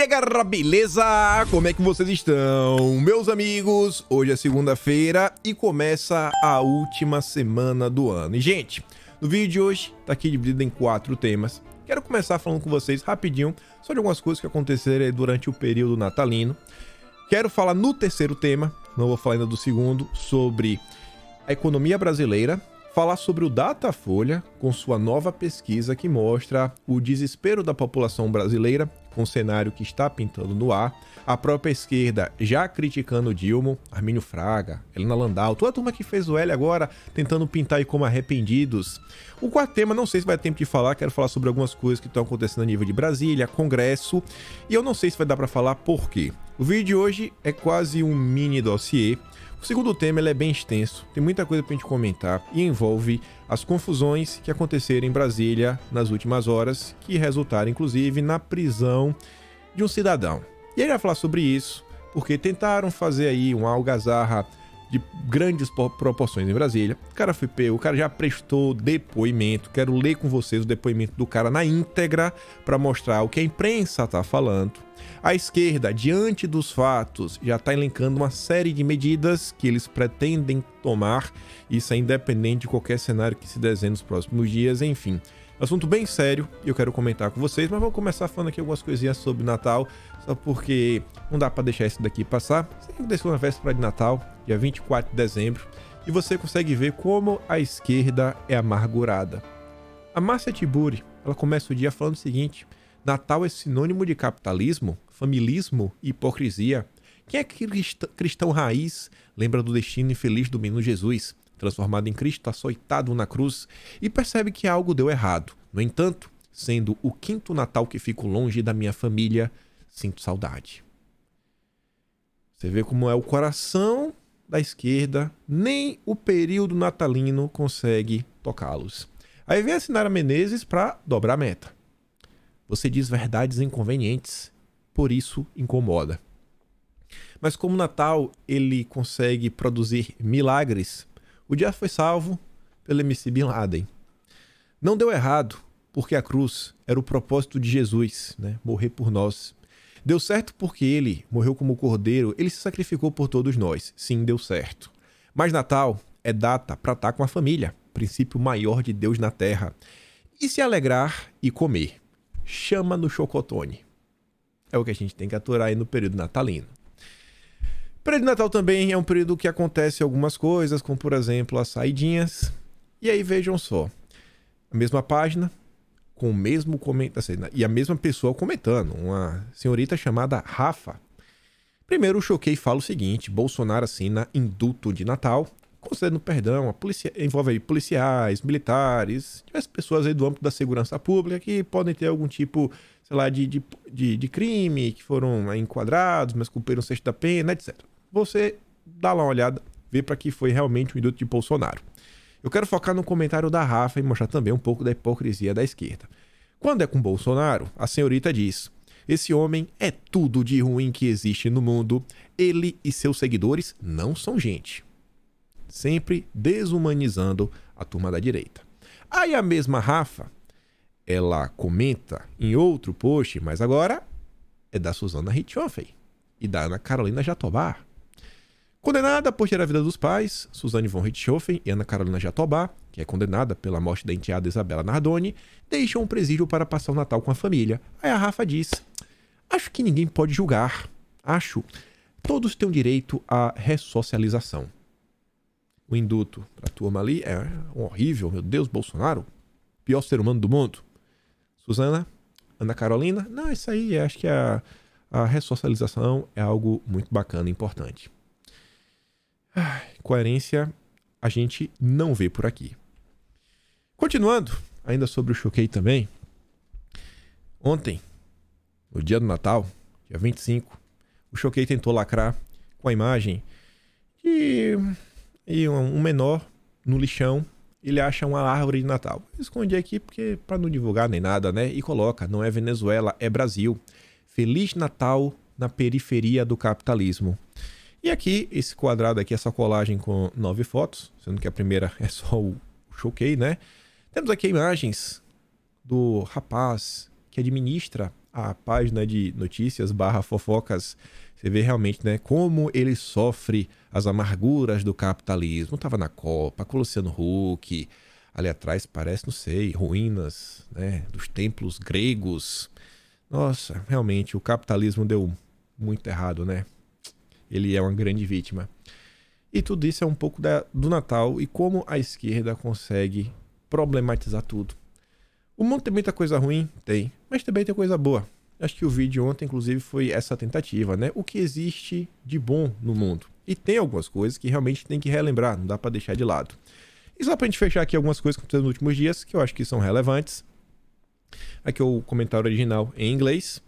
dia, galera, beleza? Como é que vocês estão? Meus amigos, hoje é segunda-feira e começa a última semana do ano. E, gente, no vídeo de hoje tá aqui dividido em 4 temas. Quero começar falando com vocês rapidinho sobre algumas coisas que aconteceram aí durante o período natalino. Quero falar no terceiro tema, não vou falar ainda do segundo, sobre a economia brasileira. Falar sobre o Datafolha, com sua nova pesquisa que mostra o desespero da população brasileira com o cenário que está pintando no ar. A própria esquerda já criticando Dilma, Armínio Fraga, Helena Landau, toda a turma que fez o L agora tentando pintar aí como arrependidos. O quarto tema, não sei se vai ter tempo de falar, quero falar sobre algumas coisas que estão acontecendo a nível de Brasília, Congresso, e eu não sei se vai dar para falar por quê. O vídeo de hoje é quase um mini dossiê. O segundo tema ele é bem extenso, tem muita coisa pra gente comentar e envolve as confusões que aconteceram em Brasília nas últimas horas, que resultaram inclusive na prisão de um cidadão. E ele vai falar sobre isso, porque tentaram fazer aí uma algazarra de grandes proporções em Brasília. O cara foi pego, o cara já prestou depoimento, quero ler com vocês o depoimento do cara na íntegra para mostrar o que a imprensa tá falando. A esquerda, diante dos fatos, já está elencando uma série de medidas que eles pretendem tomar. Isso é independente de qualquer cenário que se desenhe nos próximos dias, enfim. Assunto bem sério e eu quero comentar com vocês, mas vamos começar falando aqui algumas coisinhas sobre Natal, só porque não dá para deixar isso daqui passar. Você aconteceu na véspera de Natal, dia 24 de dezembro, e você consegue ver como a esquerda é amargurada. A Márcia Tiburi, ela começa o dia falando o seguinte: Natal é sinônimo de capitalismo, familismo e hipocrisia. Quem é cristão raiz lembra do destino infeliz do menino Jesus, transformado em Cristo, açoitado na cruz, e percebe que algo deu errado. No entanto, sendo o 5º Natal que fico longe da minha família, sinto saudade. Você vê como é o coração da esquerda, nem o período natalino consegue tocá-los. Aí vem a Sinara Menezes para dobrar a meta. Você diz verdades inconvenientes, por isso incomoda. Mas como o Natal ele consegue produzir milagres, o dia foi salvo pelo MC Bin Laden. Não deu errado, porque a cruz era o propósito de Jesus, né? Morrer por nós. Deu certo porque ele morreu como cordeiro, ele se sacrificou por todos nós. Sim, deu certo. Mas Natal é data para estar com a família, princípio maior de Deus na terra. E se alegrar e comer. Chama no chocotone. É o que a gente tem que aturar aí no período natalino. O período de Natal também é um período que acontece algumas coisas, como por exemplo as saidinhas. E aí vejam só, a mesma página, com o mesmo comentário, e a mesma pessoa comentando, uma senhorita chamada Rafa. Primeiro o Choquei fala o seguinte: Bolsonaro assina indulto de Natal, concedendo perdão, envolve aí policiais, militares, diversas pessoas aí do âmbito da segurança pública que podem ter algum tipo, sei lá, de crime, que foram enquadrados, mas cumpriram o sexto da pena, etc. Você dá lá uma olhada, vê para que foi realmente o indulto de Bolsonaro. Eu quero focar no comentário da Rafa e mostrar também um pouco da hipocrisia da esquerda. Quando é com Bolsonaro, a senhorita diz: esse homem é tudo de ruim que existe no mundo, ele e seus seguidores não são gente. Sempre desumanizando a turma da direita. Aí a mesma Rafa, ela comenta em outro post, mas agora é da Susana Richthofen e da Ana Carolina Jatobá. Condenada por tirar a vida dos pais, Suzane von Richthofen e Ana Carolina Jatobá, que é condenada pela morte da enteada Isabela Nardoni, deixam um presídio para passar o Natal com a família. Aí a Rafa diz: acho que ninguém pode julgar. Acho. Todos têm o direito à ressocialização. O indulto para a turma ali é horrível, meu Deus, Bolsonaro, pior ser humano do mundo. Suzana, Ana Carolina, não, isso aí, acho que a ressocialização é algo muito bacana e importante. Coerência a gente não vê por aqui. Continuando, ainda sobre o Choquei também. Ontem, no dia do Natal, dia 25, o Choquei tentou lacrar com a imagem de um menor no lixão. Ele acha uma árvore de Natal. Escondi aqui porque para não divulgar nem nada, né? E coloca: não é Venezuela, é Brasil. Feliz Natal na periferia do capitalismo. E aqui, esse quadrado aqui, essa colagem com 9 fotos, sendo que a primeira é só o Choquei, né? Temos aqui imagens do rapaz que administra a página de notícias / fofocas, você vê realmente, né, como ele sofre as amarguras do capitalismo. Tava na Copa, com o Luciano Huck, ali atrás parece, não sei, ruínas, né, dos templos gregos. Nossa, realmente, o capitalismo deu muito errado, né? Ele é uma grande vítima. E tudo isso é um pouco do Natal e como a esquerda consegue problematizar tudo. O mundo tem muita coisa ruim? Tem. Mas também tem coisa boa. Acho que o vídeo ontem, inclusive, foi essa tentativa, né? O que existe de bom no mundo. E tem algumas coisas que realmente tem que relembrar, não dá pra deixar de lado. E só pra gente fechar aqui algumas coisas que aconteceram nos últimos dias, que eu acho que são relevantes. Aqui é o comentário original em inglês.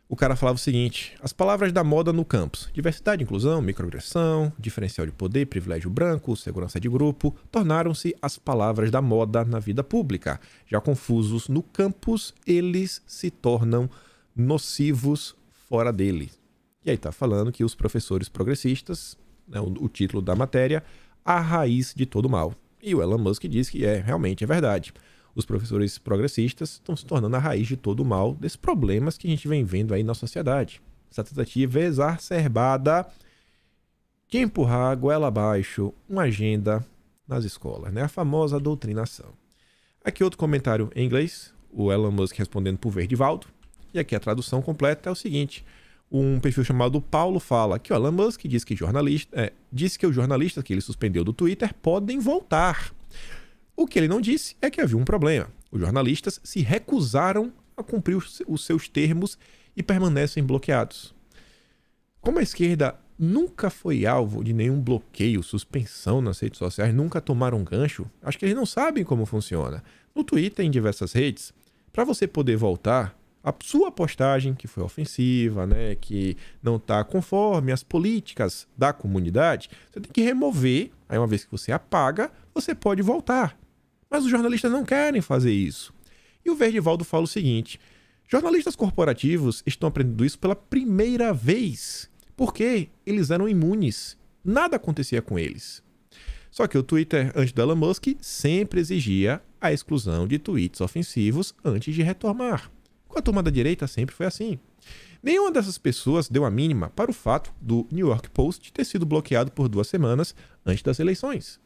O cara falava o seguinte: as palavras da moda no campus, diversidade, inclusão, microagressão, diferencial de poder, privilégio branco, segurança de grupo, tornaram-se as palavras da moda na vida pública. Já confusos no campus, eles se tornam nocivos fora dele. E aí tá falando que os professores progressistas, né, o título da matéria, a raiz de todo mal. E o Elon Musk diz que realmente é verdade. Os professores progressistas estão se tornando a raiz de todo o mal desses problemas que a gente vem vendo aí na sociedade. Essa tentativa exacerbada de empurrar goela abaixo uma agenda nas escolas, né? A famosa doutrinação. Aqui outro comentário em inglês, o Elon Musk respondendo por Verdivaldo. E aqui a tradução completa é o seguinte: um perfil chamado Paulo fala que o Elon Musk diz que os jornalistas que ele suspendeu do Twitter podem voltar. O que ele não disse é que havia um problema. Os jornalistas se recusaram a cumprir os seus termos e permanecem bloqueados. Como a esquerda nunca foi alvo de nenhum bloqueio, suspensão nas redes sociais, nunca tomaram gancho, acho que eles não sabem como funciona. No Twitter, em diversas redes, para você poder voltar, a sua postagem, que foi ofensiva, né, que não está conforme as políticas da comunidade, você tem que remover. Aí uma vez que você apaga, você pode voltar. Mas os jornalistas não querem fazer isso. E o Verdivaldo fala o seguinte: jornalistas corporativos estão aprendendo isso pela primeira vez, porque eles eram imunes. Nada acontecia com eles. Só que o Twitter, antes do Elon Musk, sempre exigia a exclusão de tweets ofensivos antes de retomar. Com a turma da direita sempre foi assim. Nenhuma dessas pessoas deu a mínima para o fato do New York Post ter sido bloqueado por 2 semanas antes das eleições.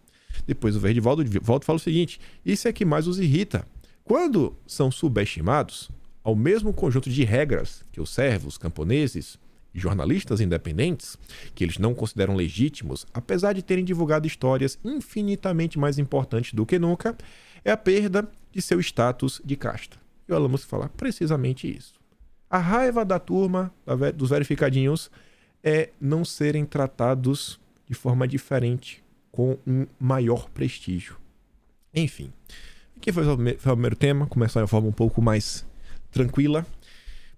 Depois o Verdivaldo fala o seguinte: isso é que mais os irrita. Quando são subestimados ao mesmo conjunto de regras que os servos, camponeses e jornalistas independentes, que eles não consideram legítimos, apesar de terem divulgado histórias infinitamente mais importantes do que nunca, é a perda de seu status de casta. E o Elon Musk fala precisamente isso. A raiva da turma, dos verificadinhos, é não serem tratados de forma diferente, com um maior prestígio. Enfim, aqui foi o primeiro tema, começar de uma forma um pouco mais tranquila,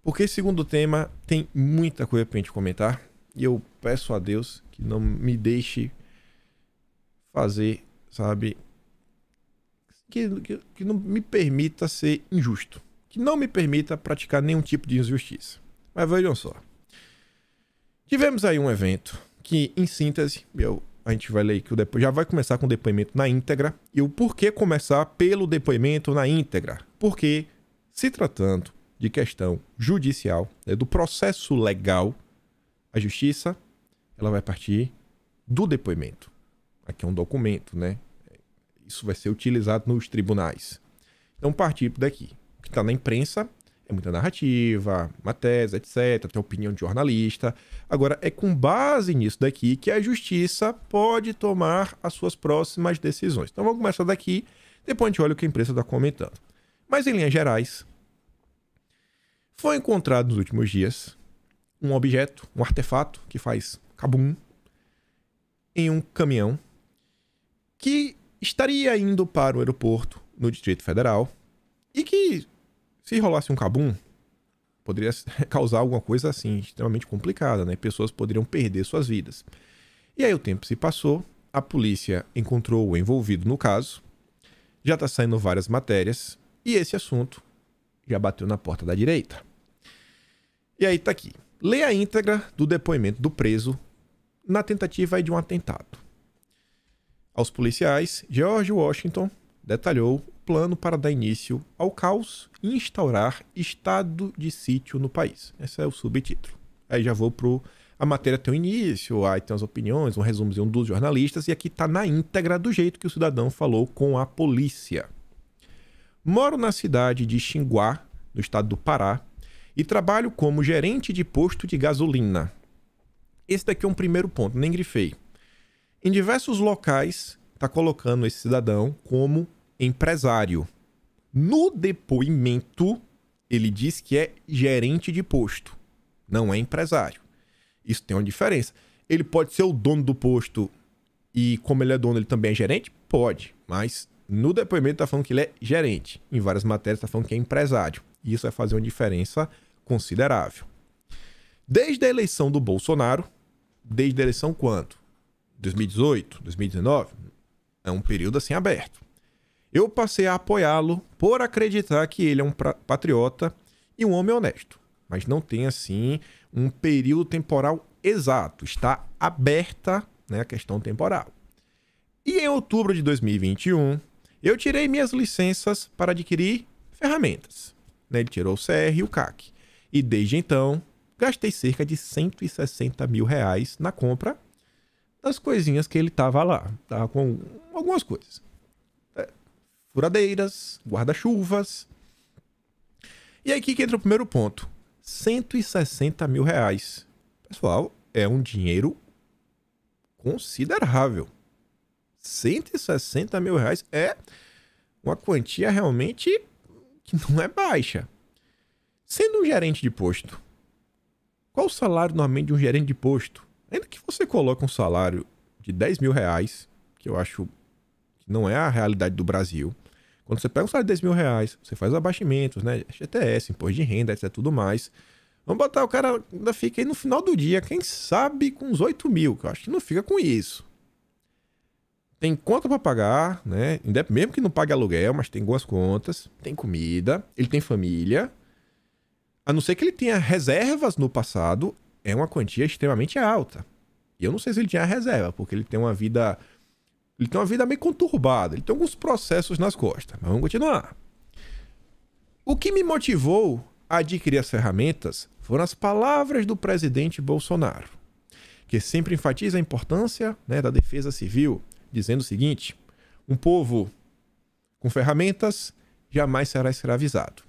porque esse segundo tema tem muita coisa pra gente comentar, e eu peço a Deus que não me deixe fazer, sabe, que não me permita ser injusto, que não me permita praticar nenhum tipo de injustiça. Mas vejam só, tivemos aí um evento que, em síntese, a gente vai ler que já vai começar com o depoimento na íntegra. E o porquê começar pelo depoimento na íntegra? Porque, se tratando de questão judicial, do processo legal, a justiça ela vai partir do depoimento. Aqui é um documento, né? Isso vai ser utilizado nos tribunais. Então, partir daqui. O que está na imprensa é muita narrativa, uma tese, etc. Tem opinião de jornalista. Agora, é com base nisso daqui que a justiça pode tomar as suas próximas decisões. Então, vamos começar daqui, depois a gente olha o que a imprensa está comentando. Mas, em linhas gerais, foi encontrado nos últimos dias um objeto, um artefato que faz cabum em um caminhão que estaria indo para o aeroporto no Distrito Federal e que, se rolasse um cabum, poderia causar alguma coisa assim, extremamente complicada, né? Pessoas poderiam perder suas vidas. E aí o tempo se passou, a polícia encontrou o envolvido no caso, já está saindo várias matérias, e esse assunto já bateu na porta da direita. E aí tá aqui. Lê a íntegra do depoimento do preso na tentativa de um atentado. Aos policiais, George Washington detalhou plano para dar início ao caos e instaurar estado de sítio no país. Esse é o subtítulo. Aí já vou pro... A matéria tem um início, aí tem as opiniões, um resumozinho dos jornalistas, e aqui tá na íntegra do jeito que o cidadão falou com a polícia. Moro na cidade de Xinguá, no estado do Pará, e trabalho como gerente de posto de gasolina. Esse daqui é um primeiro ponto, nem grifei. Em diversos locais, está colocando esse cidadão como empresário. No depoimento, ele diz que é gerente de posto, não é empresário. Isso tem uma diferença. Ele pode ser o dono do posto e, como ele é dono, ele também é gerente? Pode, mas no depoimento está falando que ele é gerente. Em várias matérias está falando que é empresário. E isso vai fazer uma diferença considerável. Desde a eleição do Bolsonaro, desde a eleição quando? 2018, 2019? É um período assim aberto. Eu passei a apoiá-lo por acreditar que ele é um patriota e um homem honesto. Mas não tem assim um período temporal exato. Está aberta, né, a questão temporal. E em outubro de 2021, eu tirei minhas licenças para adquirir ferramentas. Ele tirou o CR e o CAC. E desde então, gastei cerca de R$160 mil na compra das coisinhas que ele tava lá. Tava com algumas coisas. Furadeiras, guarda-chuvas. E aí que entra o primeiro ponto. R$160 mil. Pessoal, é um dinheiro considerável. R$160 mil é uma quantia realmente que não é baixa. Sendo um gerente de posto, qual o salário normalmente de um gerente de posto? Ainda que você coloque um salário de R$10 mil, que eu acho que não é a realidade do Brasil. Quando você pega um salário de R$10 mil, você faz abaixamentos, né? FGTS, imposto de renda, etc, tudo mais. Vamos botar o cara, ainda fica aí no final do dia, quem sabe com uns 8 mil, que eu acho que não fica com isso. Tem conta para pagar, né? Mesmo que não pague aluguel, mas tem algumas contas, tem comida, ele tem família. A não ser que ele tenha reservas no passado, é uma quantia extremamente alta. E eu não sei se ele tinha reserva, porque ele tem uma vida... Ele tem uma vida meio conturbada, ele tem alguns processos nas costas. Mas vamos continuar. O que me motivou a adquirir as ferramentas foram as palavras do presidente Bolsonaro, que sempre enfatiza a importância, né, da defesa civil, dizendo o seguinte: um povo com ferramentas jamais será escravizado.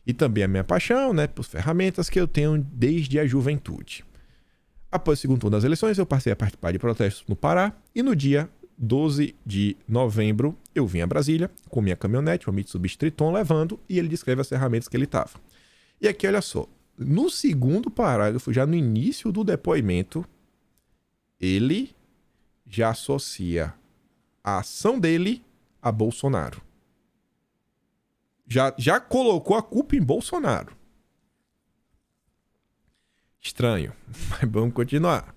E também a minha paixão, né, por ferramentas que eu tenho desde a juventude. Após o segundo turno das eleições, eu passei a participar de protestos no Pará e no dia 12 de novembro eu vim a Brasília com minha caminhonete, uma Mitsubishi Triton, levando, e ele descreve as ferramentas que ele estava. E aqui, olha só, no segundo parágrafo, já no início do depoimento, ele já associa a ação dele a Bolsonaro. Já colocou a culpa em Bolsonaro. Estranho, mas vamos continuar.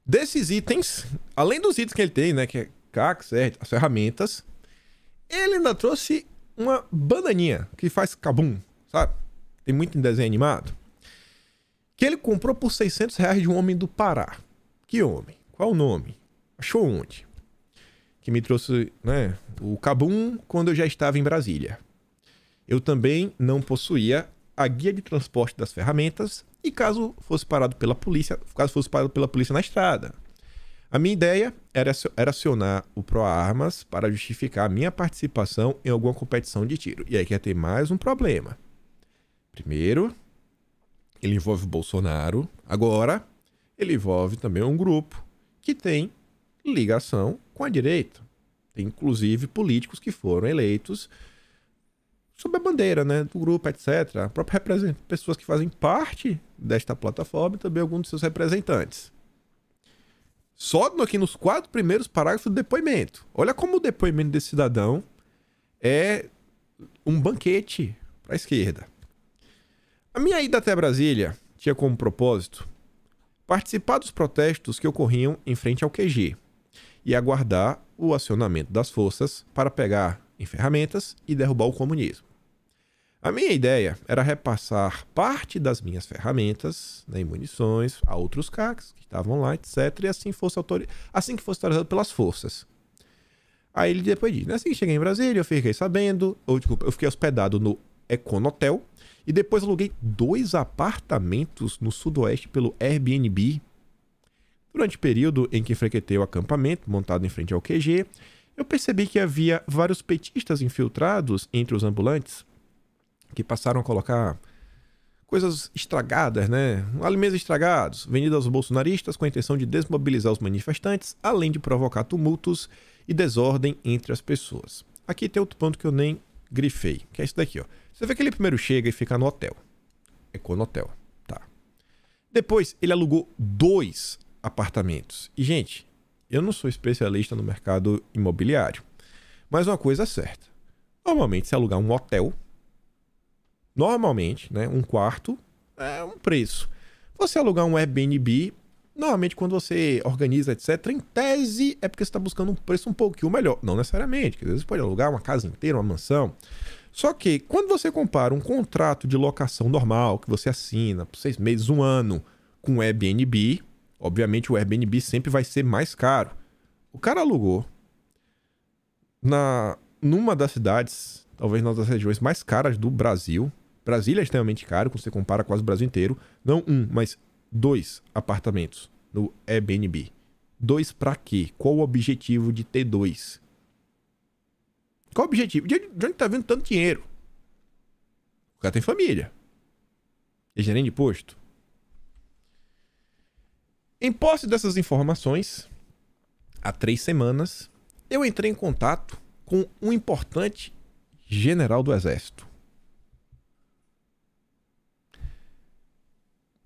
Desses itens, além dos itens que ele tem, né, que é CAC, CR, as ferramentas, ele ainda trouxe uma bananinha que faz cabum, sabe? Tem muito em desenho animado. Que ele comprou por R$600 de um homem do Pará. Que homem? Qual o nome? Achou onde? Que me trouxe, né, o cabum quando eu já estava em Brasília. Eu também não possuía a guia de transporte das ferramentas e caso fosse parado pela polícia na estrada. A minha ideia era acionar o ProArmas para justificar a minha participação em alguma competição de tiro. E aí quer ter mais um problema. Primeiro, ele envolve o Bolsonaro. Agora, ele envolve também um grupo que tem ligação com a direita. Tem inclusive políticos que foram eleitos sob a bandeira, né, do grupo, etc. A própria pessoas que fazem parte desta plataforma e também alguns de seus representantes. Só aqui nos 4 primeiros parágrafos do depoimento. Olha como o depoimento desse cidadão é um banquete para a esquerda. A minha ida até Brasília tinha como propósito participar dos protestos que ocorriam em frente ao QG e aguardar o acionamento das forças para pegar em ferramentas e derrubar o comunismo. A minha ideia era repassar parte das minhas ferramentas, né, e munições a outros CACs que estavam lá, etc. E assim que fosse autorizado pelas forças. Aí ele depois diz, assim que cheguei em Brasília, eu fiquei sabendo, ou desculpa, eu fiquei hospedado no Econotel e depois aluguei 2 apartamentos no sudoeste pelo Airbnb. Durante o período em que frequentei o acampamento, montado em frente ao QG, eu percebi que havia vários petistas infiltrados entre os ambulantes, que passaram a colocar coisas estragadas, né? Alimentos estragados, vendidos aos bolsonaristas com a intenção de desmobilizar os manifestantes, além de provocar tumultos e desordem entre as pessoas. Aqui tem outro ponto que eu nem grifei, que é isso daqui, ó. Você vê que ele primeiro chega e fica no hotel. Econotel, tá. Depois, ele alugou 2 apartamentos. E, gente, eu não sou especialista no mercado imobiliário, mas uma coisa é certa. Normalmente, se alugar um hotel, normalmente, né, um quarto é um preço. Você alugar um Airbnb, normalmente quando você organiza, etc., em tese é porque você está buscando um preço um pouquinho melhor. Não necessariamente, porque às vezes você pode alugar uma casa inteira, uma mansão. Só que quando você compara um contrato de locação normal, que você assina por 6 meses, 1 ano, com o Airbnb, obviamente o Airbnb sempre vai ser mais caro. O cara alugou numa das cidades, talvez uma das regiões mais caras do Brasil. Brasília é extremamente caro, quando você compara quase o Brasil inteiro. Não 1, mas 2 apartamentos no Airbnb. 2 pra quê? Qual o objetivo de ter 2? Qual o objetivo? De onde tá vindo tanto dinheiro? O cara tem família. É gerente de posto. Em posse dessas informações, há 3 semanas, eu entrei em contato com um importante general do Exército.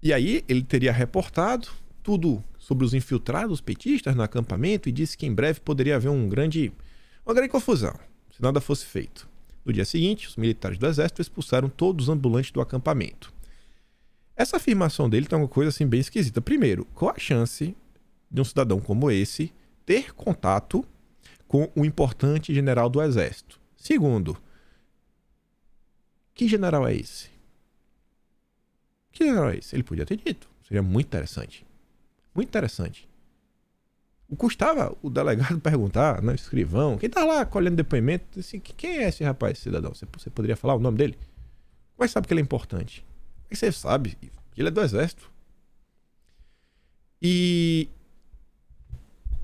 E aí ele teria reportado tudo sobre os infiltrados petistas no acampamento e disse que em breve poderia haver uma grande confusão, se nada fosse feito. No dia seguinte, os militares do Exército expulsaram todos os ambulantes do acampamento. Essa afirmação dele tem uma coisa assim bem esquisita. Primeiro, qual a chance de um cidadão como esse ter contato com um importante general do Exército? Segundo, que general é esse? Que general é esse? Ele podia ter dito. Seria muito interessante. Muito interessante. Custava o delegado perguntar, né, o escrivão, quem tá lá colhendo depoimento, assim, quem é esse rapaz, esse cidadão? Você poderia falar o nome dele? Como é que sabe que ele é importante? Como é que você sabe que ele é do Exército? E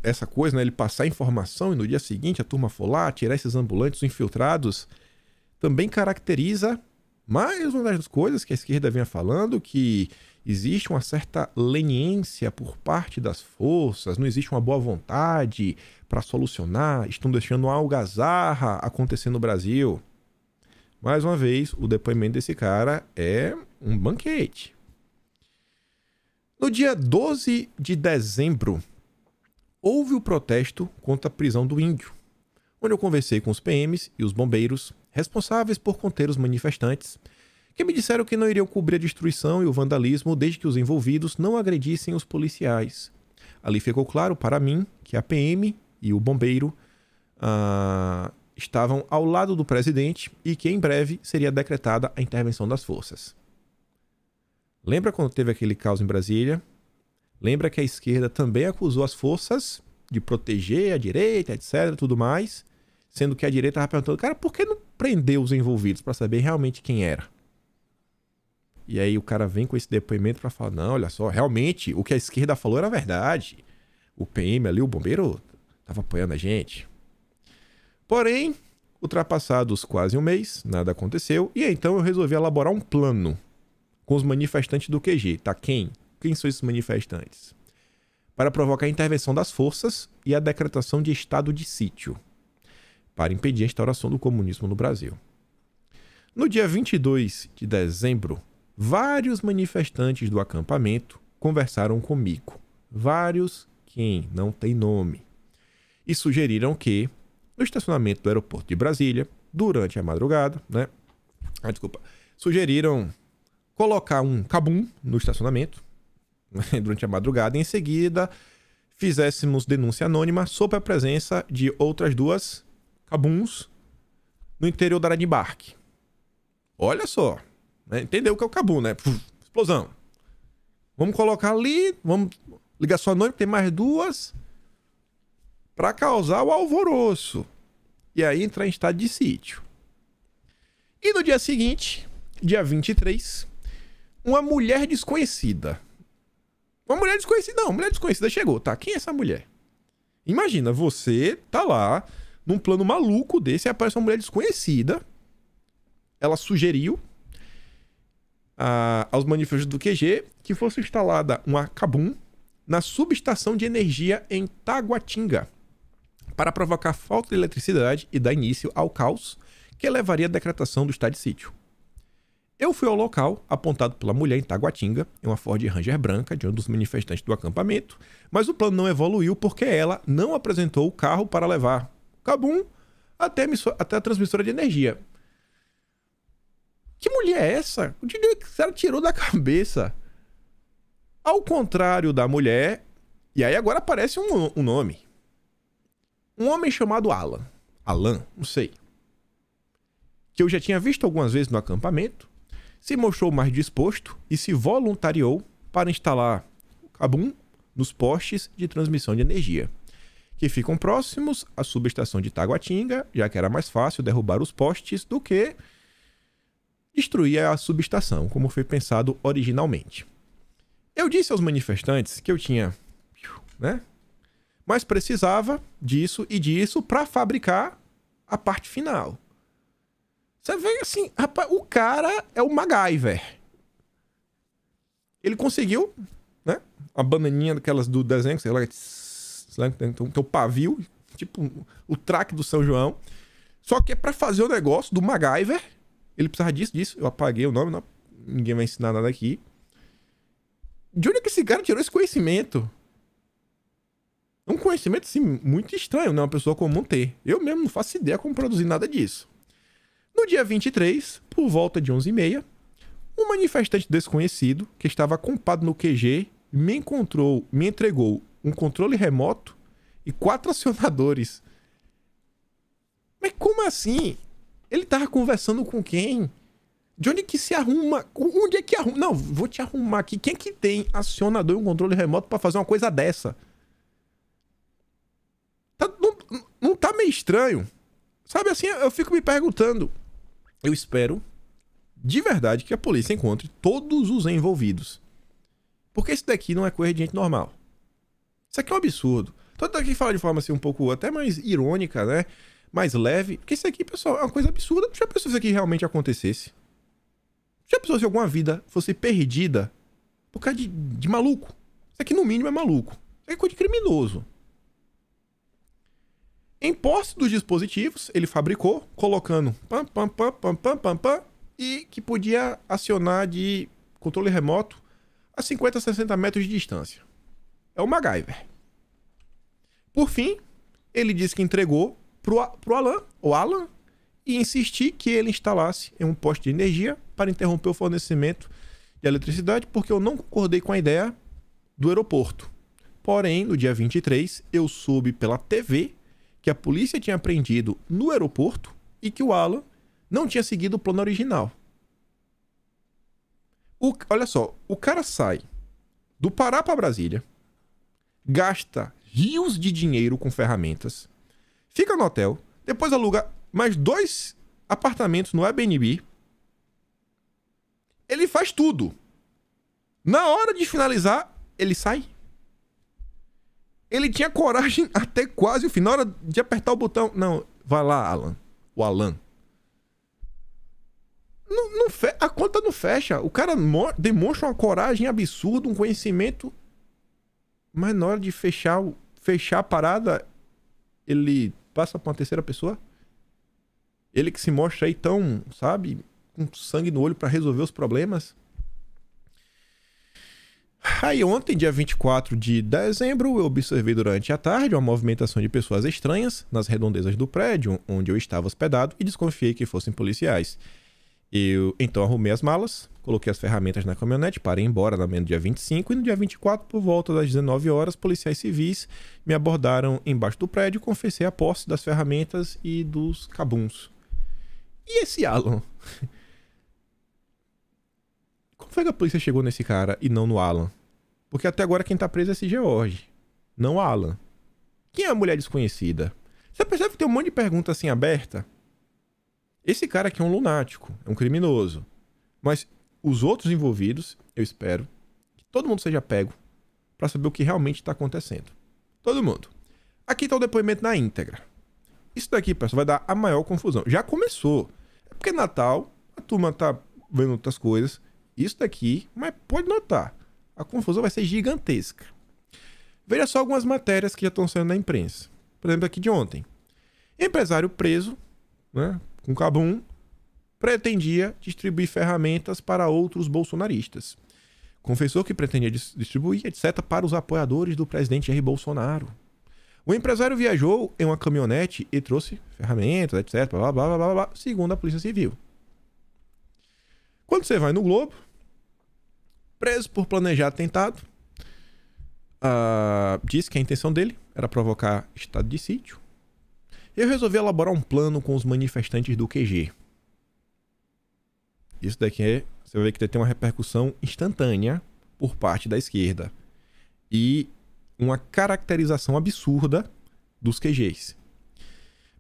essa coisa, né, ele passar informação e no dia seguinte a turma for lá, tirar esses ambulantes infiltrados, também caracteriza mais uma das coisas que a esquerda vinha falando, que existe uma certa leniência por parte das forças, não existe uma boa vontade para solucionar, estão deixando uma algazarra acontecer no Brasil. Mais uma vez, o depoimento desse cara é um banquete. No dia 12 de dezembro, houve o protesto contra a prisão do índio, onde eu conversei com os PMs e os bombeiros responsáveis por conter os manifestantes, que me disseram que não iriam cobrir a destruição e o vandalismo desde que os envolvidos não agredissem os policiais. Ali ficou claro para mim que a PM e o bombeiro estavam ao lado do presidente e que em breve seria decretada a intervenção das forças. Lembra quando teve aquele caos em Brasília? Lembra que a esquerda também acusou as forças de proteger a direita, etc, tudo mais, sendo que a direita estava perguntando, cara, por que não prendeu os envolvidos para saber realmente quem era? E aí o cara vem com esse depoimento para falar, não, olha só, realmente o que a esquerda falou era verdade. O PM ali, o bombeiro, estava apoiando a gente. Porém, ultrapassados quase um mês, nada aconteceu, e então eu resolvi elaborar um plano com os manifestantes do QG, tá? Quem são esses manifestantes? Para provocar a intervenção das forças e a decretação de estado de sítio, para impedir a instauração do comunismo no Brasil. No dia 22 de dezembro, vários manifestantes do acampamento conversaram comigo. Vários quem não tem nome. E sugeriram que, no estacionamento do aeroporto de Brasília, durante a madrugada, né? Sugeriram colocar um cabum no estacionamento durante a madrugada e em seguida fizéssemos denúncia anônima sobre a presença de outras 2 cabuns no interior da área de embarque. Olha só, né? Entendeu o que é o cabum, né? Explosão. Vamos colocar ali, vamos ligação anônima, tem mais 2 para causar o alvoroço. e aí entrar em estado de sítio. E no dia seguinte, dia 23, uma mulher desconhecida. Uma mulher desconhecida, não, uma mulher desconhecida chegou, tá? Quem é essa mulher? Imagina, você tá lá, num plano maluco desse, e aparece uma mulher desconhecida. Ela sugeriu aos manifestantes do QG que fosse instalada uma cabum na subestação de energia em Taguatinga, para provocar falta de eletricidade e dar início ao caos que levaria à decretação do estado de sítio. Eu fui ao local, apontado pela mulher em Taguatinga, em uma Ford Ranger branca, de um dos manifestantes do acampamento, mas o plano não evoluiu porque ela não apresentou o carro para levar o cabum até a transmissora de energia. Que mulher é essa? O dinheiro que ela tirou da cabeça? Ao contrário da mulher, e aí agora aparece um nome. Um homem chamado Alan. Alan, não sei. Que eu já tinha visto algumas vezes no acampamento, se mostrou mais disposto e se voluntariou para instalar o cabum nos postes de transmissão de energia, que ficam próximos à subestação de Taguatinga, já que era mais fácil derrubar os postes do que destruir a subestação, como foi pensado originalmente. Eu disse aos manifestantes que eu tinha, né? Mas precisava disso e disso para fabricar a parte final. Você vê assim, rapaz, o cara é o MacGyver. Ele conseguiu, né? A bananinha daquelas do desenho, sei lá, tem o pavio, tipo o traque do São João. Só que é para fazer o negócio do MacGyver. Ele precisava disso. Eu apaguei o nome, não, ninguém vai ensinar nada aqui. De onde é que esse cara tirou esse conhecimento? Um conhecimento, assim, muito estranho, né? Uma pessoa comum ter. Eu mesmo não faço ideia como produzir nada disso. No dia 23, por volta de 11h30, um manifestante desconhecido, que estava acampado no QG, me entregou um controle remoto e 4 acionadores. Mas como assim? Ele tava conversando com quem? De onde que se arruma? Onde é que arruma? Não, vou te arrumar aqui. Quem é que tem acionador e um controle remoto pra fazer uma coisa dessa? Não tá meio estranho? Sabe assim, eu fico me perguntando. Eu espero, de verdade, que a polícia encontre todos os envolvidos. Porque isso daqui não é coisa de gente normal. Isso aqui é um absurdo. Tô aqui falando de forma assim um pouco até mais irônica, né? Mais leve. Porque isso aqui, pessoal, é uma coisa absurda. Já pensou se isso aqui realmente acontecesse? Já pensou se alguma vida fosse perdida por causa de maluco? Isso aqui, no mínimo, é maluco. Isso aqui é coisa de criminoso. Em posse dos dispositivos, ele fabricou, colocando pam, e que podia acionar de controle remoto a 50 a 60 metros de distância. É o MacGyver. Por fim, ele disse que entregou pro Alan, e insistir que ele instalasse em um poste de energia para interromper o fornecimento de eletricidade, porque eu não concordei com a ideia do aeroporto. Porém, no dia 23, eu soube pela TV que a polícia tinha apreendido no aeroporto e que o Alan não tinha seguido o plano original. Olha só, o cara sai do Pará para Brasília, gasta rios de dinheiro com ferramentas, fica no hotel, depois aluga mais 2 apartamentos no Airbnb. Ele faz tudo. Na hora de finalizar, ele sai. Ele tinha coragem até quase o final, na hora de apertar o botão. Não, vai lá, Alan. O Alan. A conta não fecha. O cara demonstra uma coragem absurda, um conhecimento. Mas na hora de fechar a parada, ele passa para uma terceira pessoa. Ele que se mostra aí tão, sabe, com sangue no olho para resolver os problemas. Aí ontem, dia 24 de dezembro, eu observei durante a tarde uma movimentação de pessoas estranhas nas redondezas do prédio onde eu estava hospedado e desconfiei que fossem policiais. Eu então arrumei as malas, coloquei as ferramentas na caminhonete para ir embora no dia 25 e no dia 24, por volta das 19 horas, policiais civis me abordaram embaixo do prédio e confessei a posse das ferramentas e dos cabuns. E esse Alan? Como foi que a polícia chegou nesse cara e não no Alan? Porque até agora quem tá preso é esse George, não o Alan. Quem é a mulher desconhecida? Você percebe que tem um monte de pergunta assim aberta? Esse cara aqui é um lunático, é um criminoso. Mas os outros envolvidos, eu espero que todo mundo seja pego para saber o que realmente está acontecendo. Todo mundo. Aqui está o depoimento na íntegra. Isso daqui, pessoal, vai dar a maior confusão. Já começou. É porque Natal, a turma tá vendo outras coisas. Isso daqui, mas pode notar, a confusão vai ser gigantesca. Veja só algumas matérias que já estão saindo na imprensa. Por exemplo, aqui de ontem. Empresário preso, né, com cabum, pretendia distribuir ferramentas para outros bolsonaristas. Confessou que pretendia distribuir, etc., para os apoiadores do presidente Jair Bolsonaro. O empresário viajou em uma caminhonete e trouxe ferramentas, etc., blá, blá, blá, blá, blá, segundo a Polícia Civil. Quando você vai no Globo, preso por planejar atentado, disse que a intenção dele era provocar estado de sítio. Eu resolvi elaborar um plano com os manifestantes do QG. Isso daqui você vai ver que tem uma repercussão instantânea por parte da esquerda. E uma caracterização absurda dos QGs.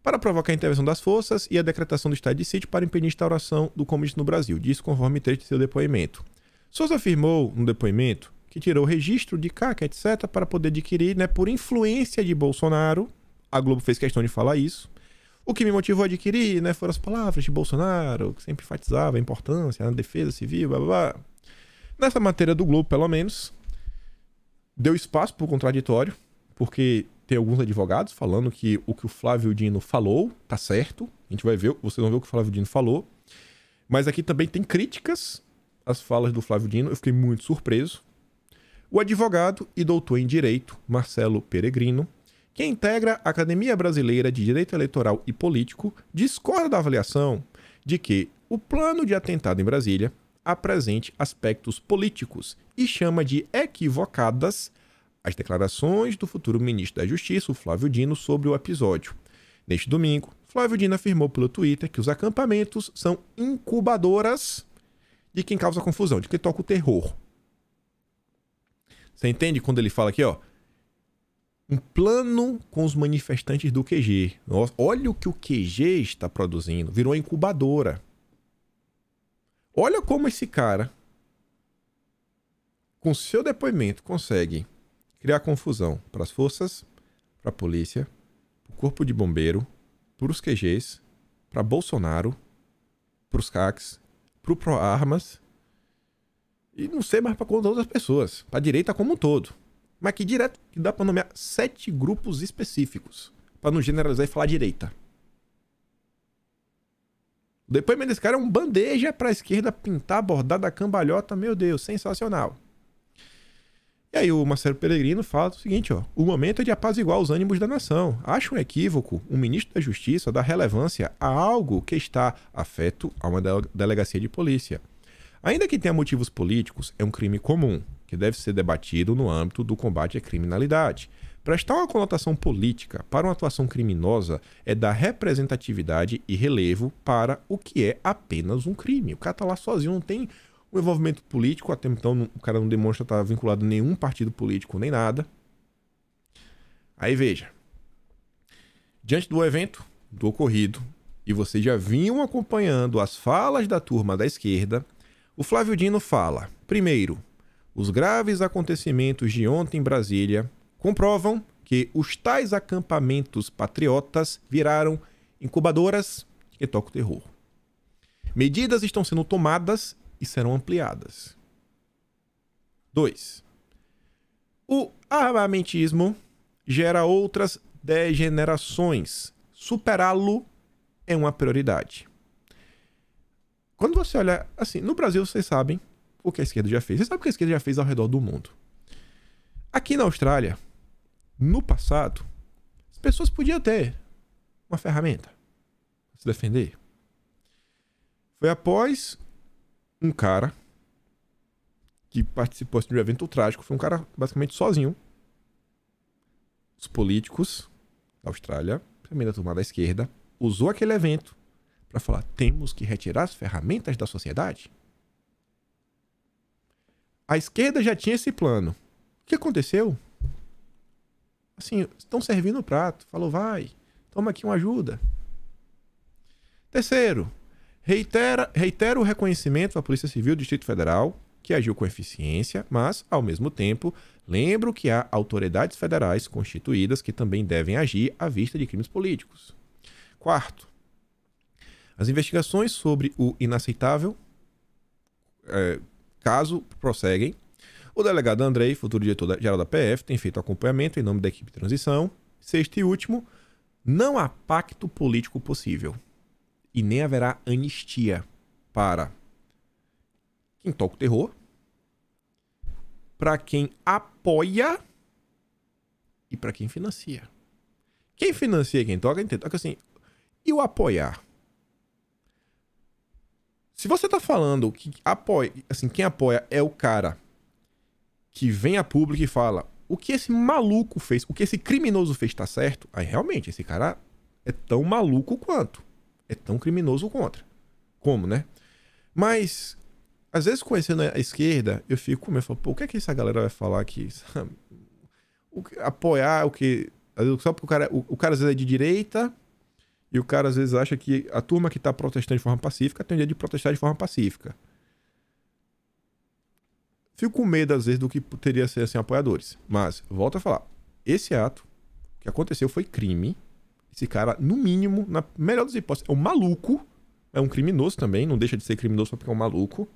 Para provocar a intervenção das forças e a decretação do estado de sítio para impedir a instauração do comunismo no Brasil. Disso conforme trecho de seu depoimento. Souza afirmou no depoimento que tirou o registro de CAC, etc., para poder adquirir, né, por influência de Bolsonaro. A Globo fez questão de falar isso. O que me motivou a adquirir, né, foram as palavras de Bolsonaro, que sempre enfatizava a importância na defesa civil, blá, blá, blá. Nessa matéria do Globo, pelo menos, deu espaço para o contraditório, porque tem alguns advogados falando que o Flávio Dino falou tá certo. A gente vai ver, vocês vão ver o que o Flávio Dino falou. Mas aqui também tem críticas às falas do Flávio Dino. Eu fiquei muito surpreso. O advogado e doutor em Direito, Marcelo Peregrino, que integra a Academia Brasileira de Direito Eleitoral e Político, discorda da avaliação de que o plano de atentado em Brasília apresente aspectos políticos e chama de equivocadas as declarações do futuro ministro da Justiça, o Flávio Dino, sobre o episódio. Neste domingo, Flávio Dino afirmou pelo Twitter que os acampamentos são incubadoras de quem causa confusão, de quem toca o terror. Você entende quando ele fala aqui, ó? Um plano com os manifestantes do QG. Nossa, olha o que o QG está produzindo. Virou uma incubadora. Olha como esse cara, com seu depoimento, consegue criar confusão para as forças, para a polícia, para o corpo de bombeiro, para os QGs, para Bolsonaro, para os CACs, para o ProArmas e não sei mais para quantas outras pessoas, para a direita como um todo. Mas que direto que dá para nomear 7 grupos específicos, para não generalizar e falar direita. O depoimento desse cara é um bandeja para a esquerda pintar, bordar da cambalhota, meu Deus, sensacional. E aí o Marcelo Peregrino fala o seguinte, ó: o momento é de apaziguar os ânimos da nação. Acho um equívoco um ministro da Justiça dar relevância a algo que está afeto a uma delegacia de polícia. Ainda que tenha motivos políticos, é um crime comum, que deve ser debatido no âmbito do combate à criminalidade. Prestar uma conotação política para uma atuação criminosa é dar representatividade e relevo para o que é apenas um crime. O cara tá lá sozinho, não tem um envolvimento político, até então o cara não demonstra estar vinculado a nenhum partido político nem nada. Aí veja, diante do evento, do ocorrido, e vocês já vinham acompanhando as falas da turma da esquerda, o Flávio Dino fala: primeiro, os graves acontecimentos de ontem em Brasília comprovam que os tais acampamentos patriotas viraram incubadoras que tocam o terror. Medidas estão sendo tomadas e serão ampliadas. 2. O armamentismo gera outras degenerações. Superá-lo é uma prioridade. Quando você olha assim, no Brasil vocês sabem o que a esquerda já fez. Você sabe o que a esquerda já fez ao redor do mundo. Aqui na Austrália, no passado, as pessoas podiam ter uma ferramenta para se defender. Foi após um cara que participou de um evento trágico, foi um cara basicamente sozinho. Os políticos da Austrália, também da turma da esquerda, usou aquele evento para falar: temos que retirar as ferramentas da sociedade. A esquerda já tinha esse plano. O que aconteceu? Assim, estão servindo o prato. Falou, vai. Toma aqui uma ajuda. Terceiro, reitera o reconhecimento à Polícia Civil do Distrito Federal, que agiu com eficiência, mas, ao mesmo tempo, lembro que há autoridades federais constituídas que também devem agir à vista de crimes políticos. Quarto, as investigações sobre o inaceitável caso prosseguem. O delegado Andrei, futuro diretor-geral da PF, tem feito acompanhamento em nome da equipe de transição. Sexto e último, não há pacto político possível e nem haverá anistia para quem toca o terror, para quem apoia e para quem financia. Quem financia e quem toca, entende? Assim, e o apoiar? Se você está falando que apoia, assim, quem apoia é o cara que vem a público e fala o que esse maluco fez, o que esse criminoso fez tá certo, aí realmente esse cara é tão maluco quanto, é tão criminoso como, né? Mas às vezes conhecendo a esquerda, eu fico com medo, falo, pô, o que é que essa galera vai falar aqui? Apoiar o que só porque o cara às vezes é de direita e o cara às vezes acha que a turma que tá protestando de forma pacífica tem o direito de protestar de forma pacífica. Fico com medo, às vezes, do que poderia ser assim, apoiadores. Mas, volto a falar, esse ato que aconteceu foi crime. Esse cara, no mínimo, na melhor das hipóteses, é um maluco. É um criminoso também, não deixa de ser criminoso só porque é um maluco.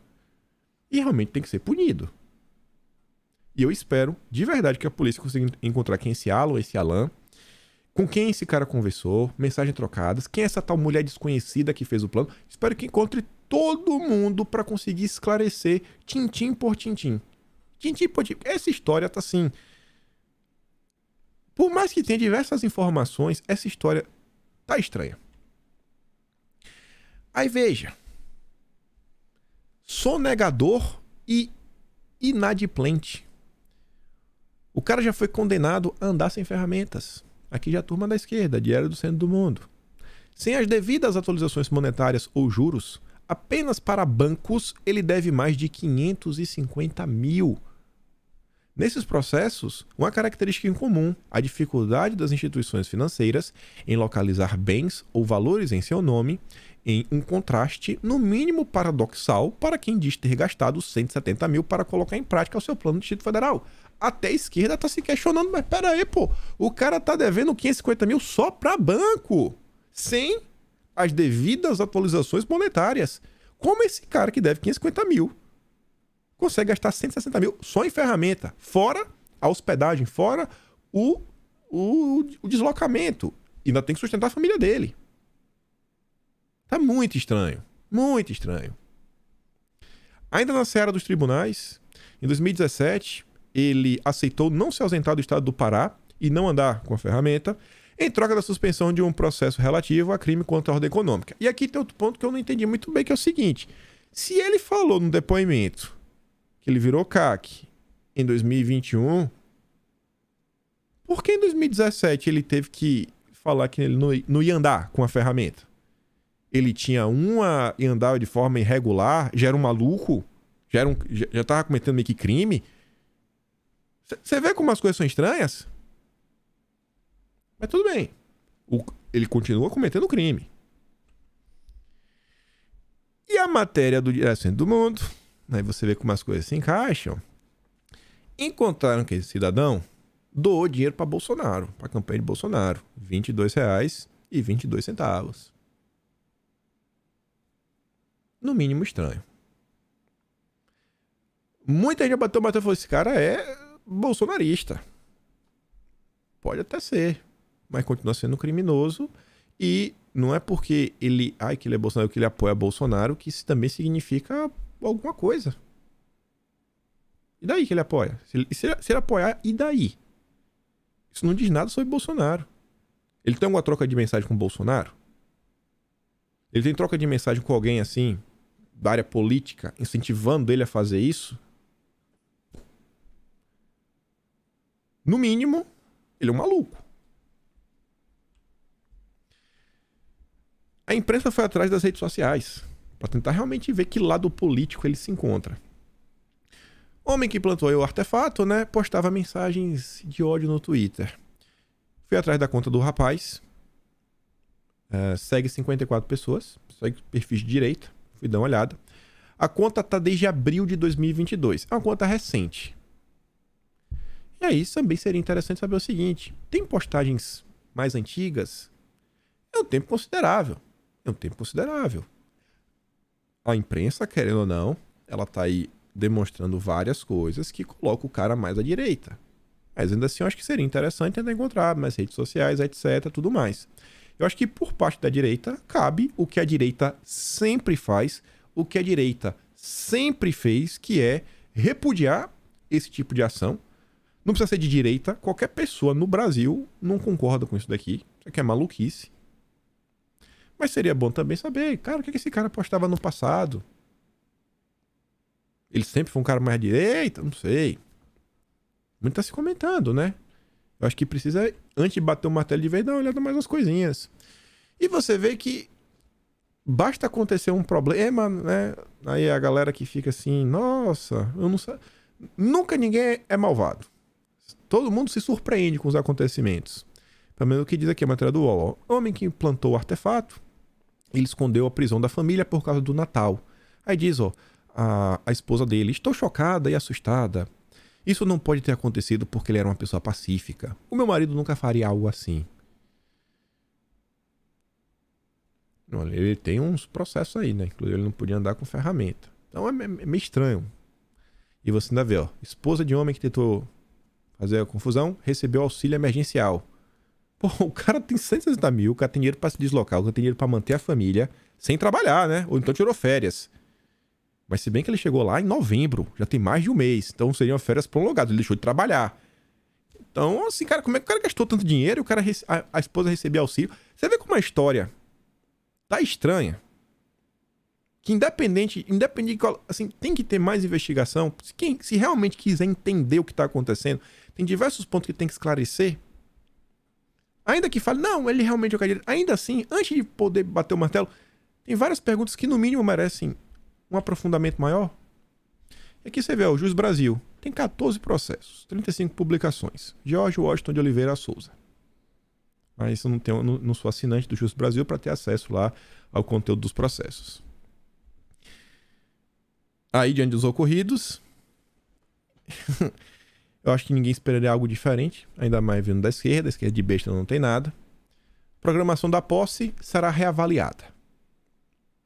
E realmente tem que ser punido. E eu espero, de verdade, que a polícia consiga encontrar quem é esse Alan, esse Alan, com quem esse cara conversou, mensagens trocadas, quem é essa tal mulher desconhecida que fez o plano. Espero que encontre todo mundo para conseguir esclarecer tintim por tintim. Tintim por tintim. Essa história tá assim... Por mais que tenha diversas informações, essa história tá estranha. Aí veja. Sonegador e inadimplente. O cara já foi condenado a andar sem ferramentas. Aqui já a turma da esquerda, Diário do Centro do Mundo. Sem as devidas atualizações monetárias ou juros, apenas para bancos ele deve mais de 550 mil. Nesses processos, uma característica em comum, a dificuldade das instituições financeiras em localizar bens ou valores em seu nome, em um contraste, no mínimo paradoxal, para quem diz ter gastado 170 mil para colocar em prática o seu plano do Distrito Federal. Até a esquerda está se questionando, mas peraí, pô, o cara tá devendo 550 mil só para banco, sem as devidas atualizações monetárias. Como esse cara que deve 550 mil consegue gastar 160 mil só em ferramenta, fora a hospedagem, fora o deslocamento. Ainda tem que sustentar a família dele. Tá muito estranho. Muito estranho. Ainda na seara dos tribunais, em 2017, ele aceitou não se ausentar do estado do Pará e não andar com a ferramenta, em troca da suspensão de um processo relativo a crime contra a ordem econômica. E aqui tem outro ponto que eu não entendi muito bem, que é o seguinte. Se ele falou no depoimento que ele virou CAC em 2021, por que em 2017 ele teve que falar que ele não ia andar com a ferramenta? Ele tinha e andava de forma irregular, já era um maluco, já estava cometendo meio que crime. Você vê como as coisas são estranhas? Mas tudo bem. Ele continua cometendo crime. E a matéria do Diário do Mundo, aí você vê como as coisas se encaixam. Encontraram que esse cidadão doou dinheiro para Bolsonaro, para a campanha de Bolsonaro. R$ 22,22. No mínimo estranho. Muita gente bateu e falou: esse cara é bolsonarista. Pode até ser, mas continua sendo criminoso. E não é porque ele é Bolsonaro, que ele apoia Bolsonaro, que isso também significa alguma coisa. E daí que ele apoia? Se ele apoiar, e daí? Isso não diz nada sobre Bolsonaro. Ele tem alguma troca de mensagem com Bolsonaro? Ele tem troca de mensagem com alguém assim, da área política, incentivando ele a fazer isso? No mínimo, ele é um maluco. A imprensa foi atrás das redes sociais para tentar realmente ver que lado político ele se encontra. Homem que plantou aí o artefato, né, postava mensagens de ódio no Twitter. Fui atrás da conta do rapaz. Segue 54 pessoas, segue perfis de direita, fui dar uma olhada. A conta tá desde abril de 2022, é uma conta recente. E aí também seria interessante saber o seguinte, tem postagens mais antigas? É um tempo considerável, A imprensa, querendo ou não, ela tá aí demonstrando várias coisas que colocam o cara mais à direita. Mas ainda assim eu acho que seria interessante tentar encontrar nas redes sociais, etc, tudo mais. Eu acho que por parte da direita cabe o que a direita sempre faz, o que a direita sempre fez, que é repudiar esse tipo de ação. Não precisa ser de direita, qualquer pessoa no Brasil não concorda com isso daqui. Isso aqui é maluquice. Mas seria bom também saber, cara, o que esse cara postava no passado? Ele sempre foi um cara mais à direita? Não sei. Muito tá se comentando, né? Eu acho que precisa, antes de bater o martelo de vez, dar uma olhada mais nas coisinhas. E você vê que basta acontecer um problema, né? Aí a galera que fica assim, nossa, eu não sei. Nunca ninguém é malvado. Todo mundo se surpreende com os acontecimentos. Pelo menos o que diz aqui a matéria do UOL. O homem que implantou o artefato, ele escondeu a prisão da família por causa do Natal. Aí diz, a esposa dele, estou chocada e assustada. Isso não pode ter acontecido porque ele era uma pessoa pacífica. O meu marido nunca faria algo assim. Olha, ele tem uns processos aí, né? Inclusive ele não podia andar com ferramenta. Então é meio estranho. E você ainda vê, esposa de homem que tentou fazer a confusão, recebeu auxílio emergencial. Pô, o cara tem 160 mil, o cara tem dinheiro pra se deslocar, o cara tem dinheiro pra manter a família, sem trabalhar, né? Ou então tirou férias. Mas se bem que ele chegou lá em novembro, já tem mais de um mês, então seriam férias prolongadas, ele deixou de trabalhar. Então, assim, cara, como é que o cara gastou tanto dinheiro e o cara, a esposa recebeu auxílio? Você vê como a história tá estranha. Que independente, assim, tem que ter mais investigação. Se realmente quiser entender o que tá acontecendo, tem diversos pontos que tem que esclarecer. Ainda que fale, não, ele realmente é o cara. Ainda assim, antes de poder bater o martelo, tem várias perguntas que no mínimo merecem um aprofundamento maior. E aqui você vê, o Juiz Brasil tem 14 processos, 35 publicações. George Washington de Oliveira Souza. Mas eu não sou assinante do Juiz Brasil para ter acesso lá ao conteúdo dos processos. Aí, diante dos ocorridos, eu acho que ninguém esperaria algo diferente, ainda mais vindo da esquerda. A esquerda de besta não tem nada. Programação da posse será reavaliada.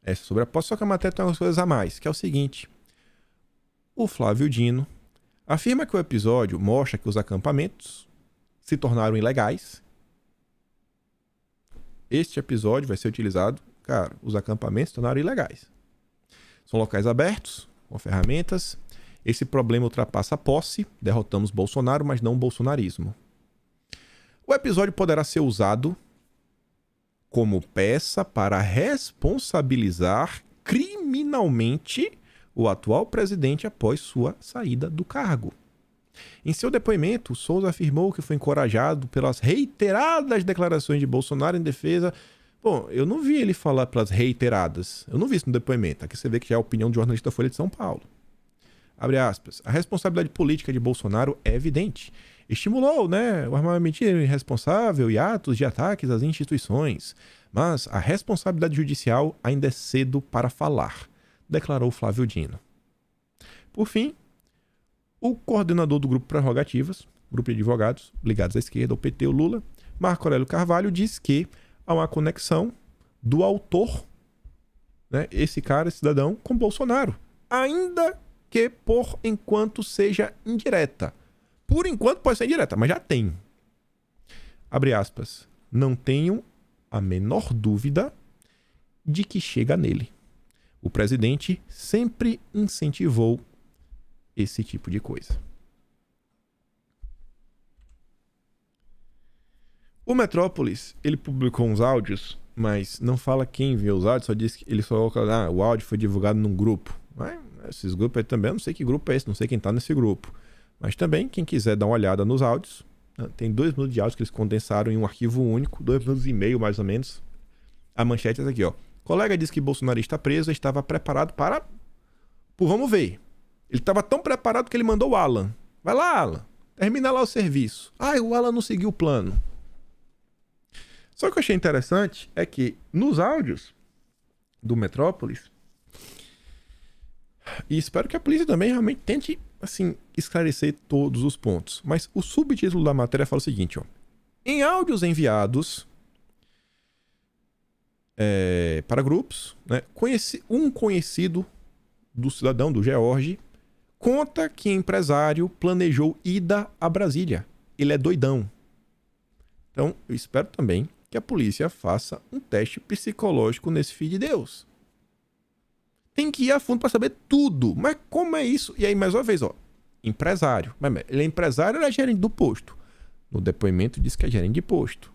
Essa sobre a posse, só que a matéria tem algumas coisas a mais, que é o seguinte. O Flávio Dino afirma que o episódio mostra que os acampamentos se tornaram ilegais. Este episódio vai ser utilizado, cara, os acampamentos se tornaram ilegais. São locais abertos, com ferramentas. Esse problema ultrapassa a posse. Derrotamos Bolsonaro, mas não o bolsonarismo. O episódio poderá ser usado como peça para responsabilizar criminalmente o atual presidente após sua saída do cargo. Em seu depoimento, Souza afirmou que foi encorajado pelas reiteradas declarações de Bolsonaro em defesa. Bom, eu não vi ele falar pelas reiteradas. Eu não vi isso no depoimento. Aqui você vê que já é a opinião do jornalista da Folha de São Paulo. Abre aspas. A responsabilidade política de Bolsonaro é evidente. Estimulou, o armamento irresponsável e atos de ataques às instituições. Mas a responsabilidade judicial ainda é cedo para falar, declarou Flávio Dino. Por fim, o coordenador do grupo Prerrogativas, grupo de advogados ligados à esquerda, o PT, o Lula, Marco Aurélio Carvalho, diz que há uma conexão do autor, esse cara, esse cidadão, com Bolsonaro. Ainda que por enquanto seja indireta. Por enquanto pode ser indireta, mas já tem. Abre aspas. Não tenho a menor dúvida de que chega nele. O presidente sempre incentivou esse tipo de coisa. O Metrópolis, ele publicou uns áudios, mas não fala quem enviou os áudios, só diz que ele só coloca, o áudio foi divulgado num grupo. Mas esses grupos aí também, eu não sei que grupo é esse, não sei quem tá nesse grupo. Mas também, quem quiser dar uma olhada nos áudios, tem 2 minutos de áudio que eles condensaram em um arquivo único, 2 minutos e meio mais ou menos. A manchete é essa aqui, Colega diz que bolsonarista preso estava preparado para... Pô, vamos ver. Ele estava tão preparado que ele mandou o Alan. Vai lá, Alan. Termina lá o serviço. O Alan não seguiu o plano. Só que o que eu achei interessante é que nos áudios do Metrópolis, e espero que a polícia também realmente tente, assim, esclarecer todos os pontos, mas o subtítulo da matéria fala o seguinte, ó. Em áudios enviados para grupos, né, um conhecido do cidadão, do George, conta que empresário planejou ida a Brasília. Ele é doidão. Então, eu espero também que a polícia faça um teste psicológico nesse filho de Deus. Tem que ir a fundo para saber tudo. Mas como é isso? E aí, mais uma vez, ó, empresário. Ele é empresário ou ele é gerente do posto? No depoimento diz que é gerente de posto.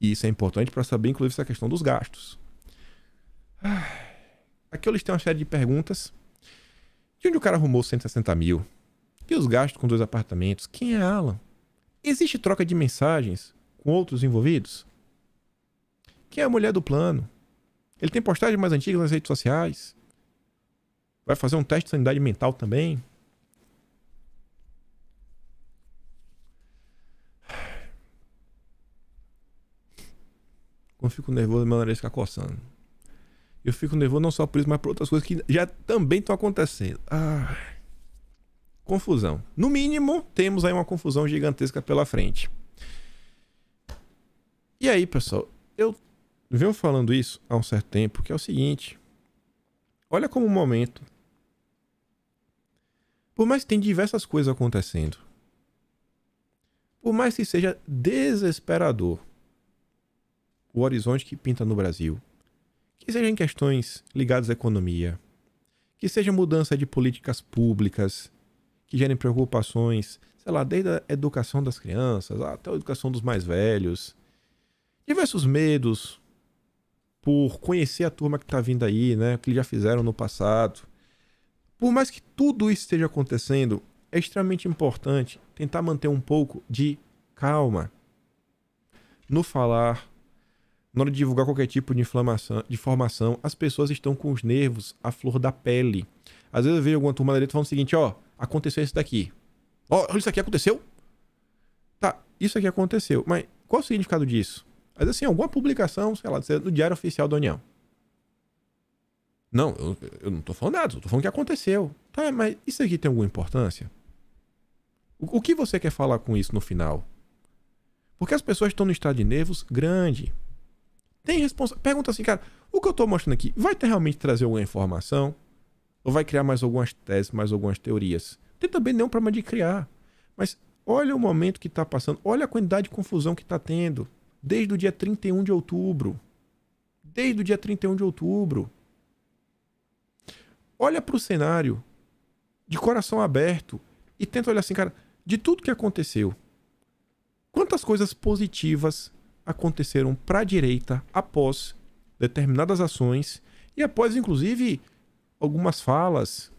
E isso é importante para saber, inclusive, essa questão dos gastos. Aqui eu listei uma série de perguntas. De onde o cara arrumou 160 mil? E os gastos com 2 apartamentos? Quem é Alan? Existe troca de mensagens com outros envolvidos? Quem é a mulher do plano? Ele tem postagens mais antigas nas redes sociais? Vai fazer um teste de sanidade mental também? Quando eu fico nervoso, meu nariz fica coçando. Eu fico nervoso não só por isso, mas por outras coisas que já também estão acontecendo. Confusão. No mínimo, temos aí uma confusão gigantesca pela frente. E aí, pessoal, eu venho falando isso há um certo tempo, que é o seguinte. Olha como o momento. Por mais que tenha diversas coisas acontecendo, por mais que seja desesperador o horizonte que pinta no Brasil, que seja em questões ligadas à economia, que seja mudança de políticas públicas, que gerem preocupações, sei lá, desde a educação das crianças até a educação dos mais velhos, diversos medos por conhecer a turma que está vindo aí, né, o que eles já fizeram no passado. Por mais que tudo isso esteja acontecendo, é extremamente importante tentar manter um pouco de calma no falar. Na hora de divulgar qualquer tipo de informação, as pessoas estão com os nervos à flor da pele. Às vezes eu vejo alguma turma da direita falando o seguinte, ó, aconteceu isso daqui. Ó, isso aqui aconteceu? Tá, isso aqui aconteceu. Mas qual é o significado disso? Às vezes assim, alguma publicação, sei lá, no Diário Oficial da União. Não, eu não tô falando nada, eu tô falando que aconteceu. Tá, mas isso aqui tem alguma importância? O que você quer falar com isso no final? Porque as pessoas estão no estado de nervos grande. Tem Pergunta assim, cara, o que eu tô mostrando aqui vai realmente trazer alguma informação? Ou vai criar mais algumas teses, mais algumas teorias? Não tem também nenhum problema de criar. Mas olha o momento que tá passando, olha a quantidade de confusão que tá tendo. Desde o dia 31 de outubro. Desde o dia 31 de outubro. Olha pro cenário de coração aberto e tenta olhar assim, cara, de tudo que aconteceu. Quantas coisas positivas aconteceram para a direita após determinadas ações e após, inclusive, algumas falas,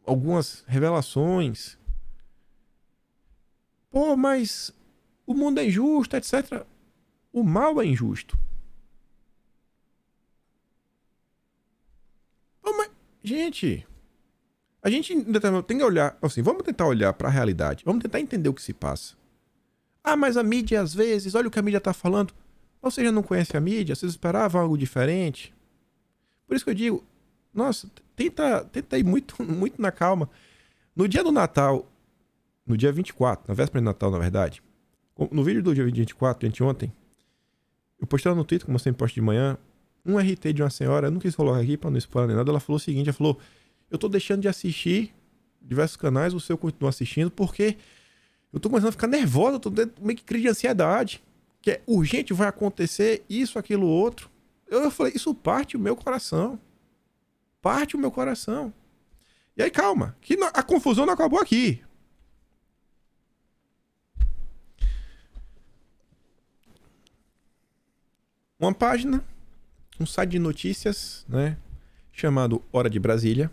algumas revelações. Pô, mas o mundo é injusto, etc. O mal é injusto. Pô, mas, gente, a gente tem que olhar, assim, vamos tentar olhar para a realidade, vamos tentar entender o que se passa. Ah, mas a mídia às vezes, olha o que a mídia tá falando. Você já não conhece a mídia? Vocês esperavam algo diferente? Por isso que eu digo, nossa, tenta ir muito, muito na calma. No dia do Natal, no dia 24, na véspera de Natal, na verdade, no vídeo do dia 24, de anteontem, eu postei lá no Twitter, como eu sempre posto de manhã, um RT de uma senhora, eu não quis colocar aqui pra não expor nem nada, ela falou o seguinte, ela falou, eu tô deixando de assistir diversos canais, o seu continua assistindo, porque eu tô começando a ficar nervosa, eu tô dentro meio que crise de ansiedade. Que é urgente, vai acontecer isso, aquilo, outro. Eu falei, isso parte o meu coração. Parte o meu coração. E aí, calma, que a confusão não acabou aqui. Uma página, um site de notícias, né, chamado Hora de Brasília,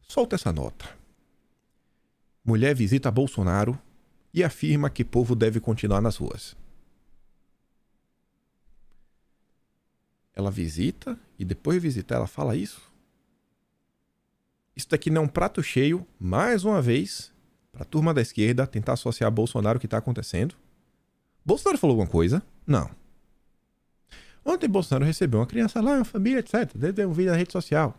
solta essa nota. Mulher visita Bolsonaro e afirma que povo deve continuar nas ruas. Ela visita e depois de visitar ela fala isso? Isso daqui não é um prato cheio, mais uma vez, para a turma da esquerda tentar associar Bolsonaro ao que está acontecendo. Bolsonaro falou alguma coisa? Não. Ontem Bolsonaro recebeu uma criança lá, uma família, etc. Deu um vídeo na rede social.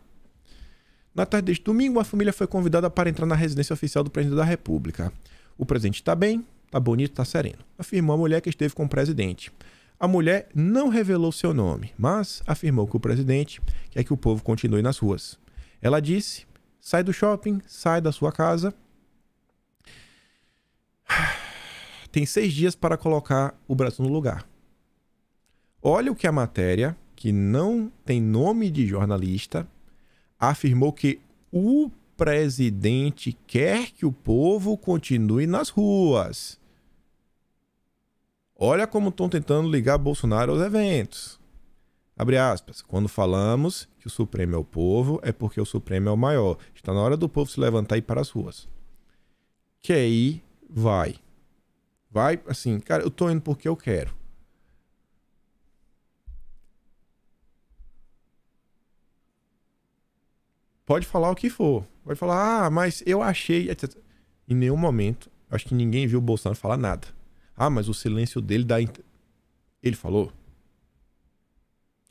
Na tarde deste domingo, uma família foi convidada para entrar na residência oficial do presidente da República. O presidente está bem, está bonito, está sereno, afirmou a mulher que esteve com o presidente. A mulher não revelou seu nome, mas afirmou que o presidente quer que o povo continue nas ruas. Ela disse: sai do shopping, sai da sua casa. Tem 6 dias para colocar o Brasil no lugar. Olha o que a matéria, que não tem nome de jornalista, afirmou que o presidente quer que o povo continue nas ruas. Olha como estão tentando ligar Bolsonaro aos eventos. Abre aspas. Quando falamos que o Supremo é o povo, é porque o Supremo é o maior. Está na hora do povo se levantar e ir para as ruas. Que aí vai. Vai assim, cara, eu tô indo porque eu quero. Pode falar o que for. Pode falar, mas eu achei, etc. Em nenhum momento, acho que ninguém viu o Bolsonaro falar nada. Mas o silêncio dele dá... Ele falou?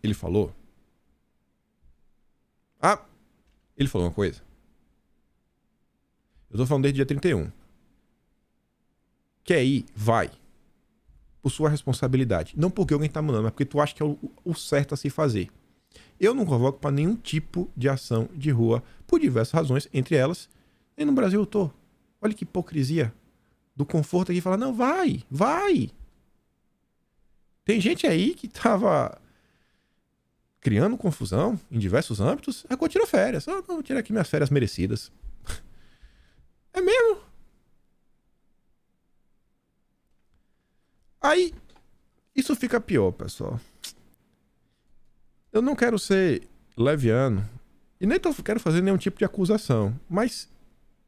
Ele falou? Ele falou uma coisa? Eu tô falando desde dia 31. Quer ir? Vai. Por sua responsabilidade. Não porque alguém tá mandando, mas porque tu acha que é o certo a se fazer. Eu não convoco para nenhum tipo de ação de rua, por diversas razões, entre elas, e no Brasil eu tô. Olha que hipocrisia. Do conforto aqui, falar, não, vai, vai. Tem gente aí que tava criando confusão em diversos âmbitos. Agora tira férias. Vou tirar aqui minhas férias merecidas. É mesmo? Aí, isso fica pior, pessoal. Eu não quero ser leviano e nem quero fazer nenhum tipo de acusação, mas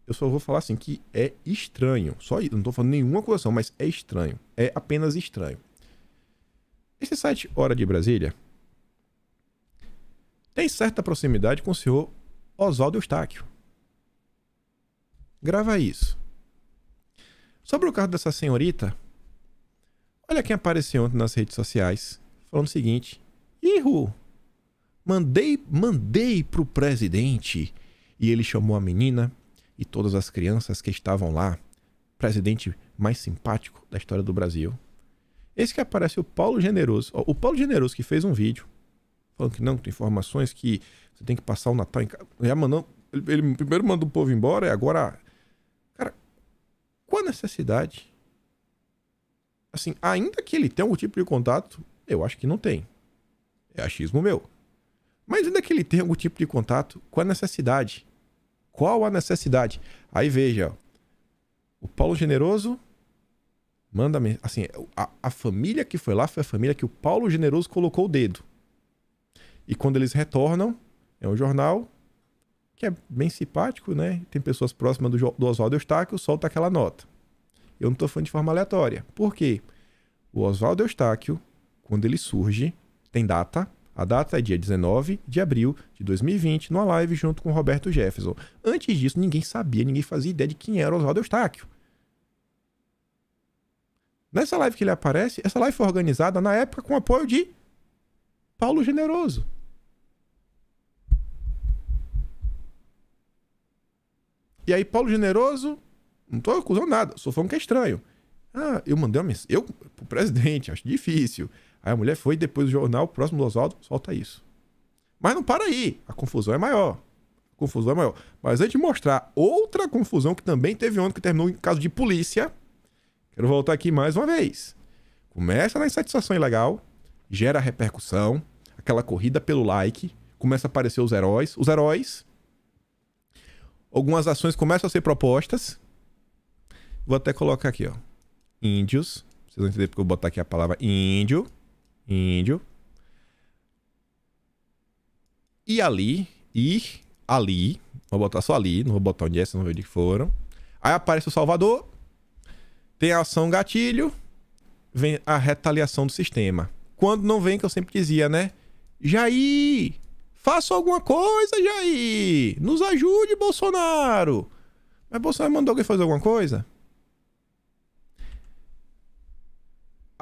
eu só vou falar assim que é estranho. Só isso, não tô falando nenhuma acusação, mas é estranho. É apenas estranho. Esse site Hora de Brasília tem certa proximidade com o senhor Oswaldo Eustáquio. Grava isso. Sobre o caso dessa senhorita, olha quem apareceu ontem nas redes sociais falando o seguinte: Ihu, mandei pro presidente. E ele chamou a menina e todas as crianças que estavam lá. Presidente mais simpático da história do Brasil. Esse que aparece o Paulo Generoso. O Paulo Generoso que fez um vídeo falando que não, tem informações que você tem que passar o Natal em casa. Já mandou, ele primeiro mandou o povo embora e agora... Cara, qual a necessidade? Assim, ainda que ele tenha algum tipo de contato, eu acho que não tem. É achismo meu. Mas ainda que ele tenha algum tipo de contato, qual a necessidade? Qual a necessidade? Aí veja, ó, o Paulo Generoso manda... Assim, a família que foi lá foi a família que o Paulo Generoso colocou o dedo. E quando eles retornam, é um jornal que é bem simpático, né? Tem pessoas próximas do Oswaldo Eustáquio, solta aquela nota. Eu não tô falando de forma aleatória. Por quê? O Oswaldo Eustáquio, quando ele surge, tem data. A data é dia 19 de abril de 2020, numa live junto com o Roberto Jefferson. Antes disso, ninguém sabia, ninguém fazia ideia de quem era o Oswaldo Eustáquio. Nessa live que ele aparece, essa live foi organizada na época com o apoio de Paulo Generoso. E aí, Paulo Generoso, não tô acusando nada, só falando que é estranho. Eu mandei uma mensagem, pro presidente, acho difícil. Aí a mulher foi, depois do jornal, próximo do Oswaldo, solta isso. Mas não para aí, a confusão é maior. A confusão é maior. Mas antes de mostrar outra confusão que também teve ontem, que terminou em caso de polícia, quero voltar aqui mais uma vez. Começa na insatisfação ilegal, gera repercussão, aquela corrida pelo like, começa a aparecer os heróis. Algumas ações começam a ser propostas. Vou até colocar aqui, ó. Índios. Vocês vão entender porque eu vou botar aqui a palavra índio. Índio. E ali. Vou botar só ali. Não vou botar onde é, vocês não vão ver onde foram. Aí aparece o Salvador. Tem a ação gatilho. Vem a retaliação do sistema. Quando não vem, que eu sempre dizia, né? Jair! Faça alguma coisa, Jair! Nos ajude, Bolsonaro! Mas Bolsonaro mandou alguém fazer alguma coisa?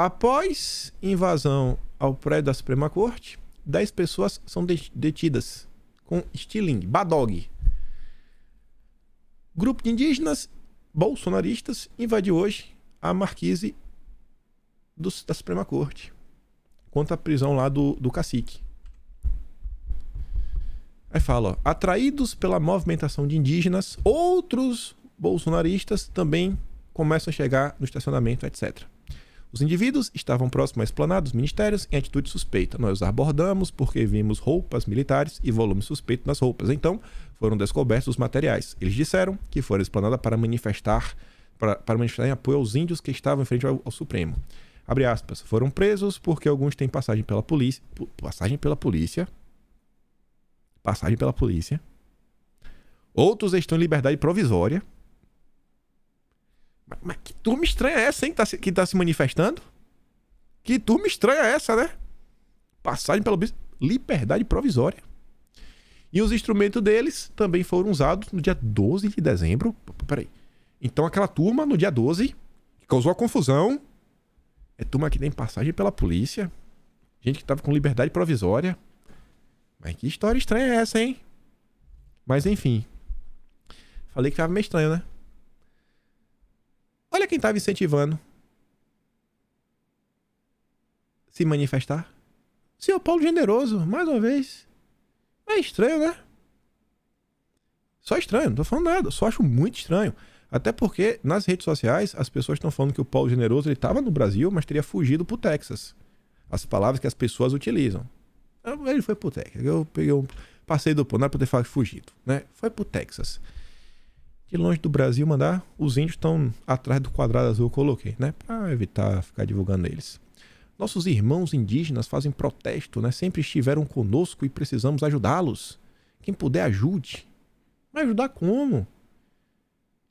Após invasão ao prédio da Suprema Corte, 10 pessoas são detidas com estilingue, badog. Grupo de indígenas bolsonaristas invadiu hoje a marquise da Suprema Corte contra a prisão lá do cacique. Aí fala, ó, atraídos pela movimentação de indígenas, outros bolsonaristas também começam a chegar no estacionamento, etc. Os indivíduos estavam próximos à esplanada dos ministérios em atitude suspeita. Nós os abordamos porque vimos roupas militares e volume suspeito nas roupas. Então, foram descobertos os materiais. Eles disseram que foram à esplanada para manifestar em apoio aos índios que estavam em frente ao Supremo. Abre aspas. Foram presos porque alguns têm passagem pela polícia. Outros estão em liberdade provisória. Mas que turma estranha é essa, hein? Que tá se manifestando? Que turma estranha é essa, né? Passagem pela liberdade provisória. E os instrumentos deles também foram usados no dia 12 de dezembro. Peraí. Então aquela turma no dia 12, que causou a confusão, é turma que tem passagem pela polícia. Gente que tava com liberdade provisória. Mas que história estranha é essa, hein? Mas enfim. Falei que tava meio estranho, né? Olha quem estava incentivando se manifestar. Senhor Paulo Generoso, mais uma vez. É estranho, né? Só estranho, não tô falando nada. Só acho muito estranho. Até porque nas redes sociais as pessoas estão falando que o Paulo Generoso ele estava no Brasil, mas teria fugido pro Texas. As palavras que as pessoas utilizam. Ele foi pro Texas. Eu passei do ponto, não era pra ter falado fugido, né? Foi pro Texas. De longe do Brasil mandar, os índios estão atrás do quadrado azul que eu coloquei, né? Pra evitar ficar divulgando eles. Nossos irmãos indígenas fazem protesto, né? Sempre estiveram conosco e precisamos ajudá-los. Quem puder, ajude. Mas ajudar como?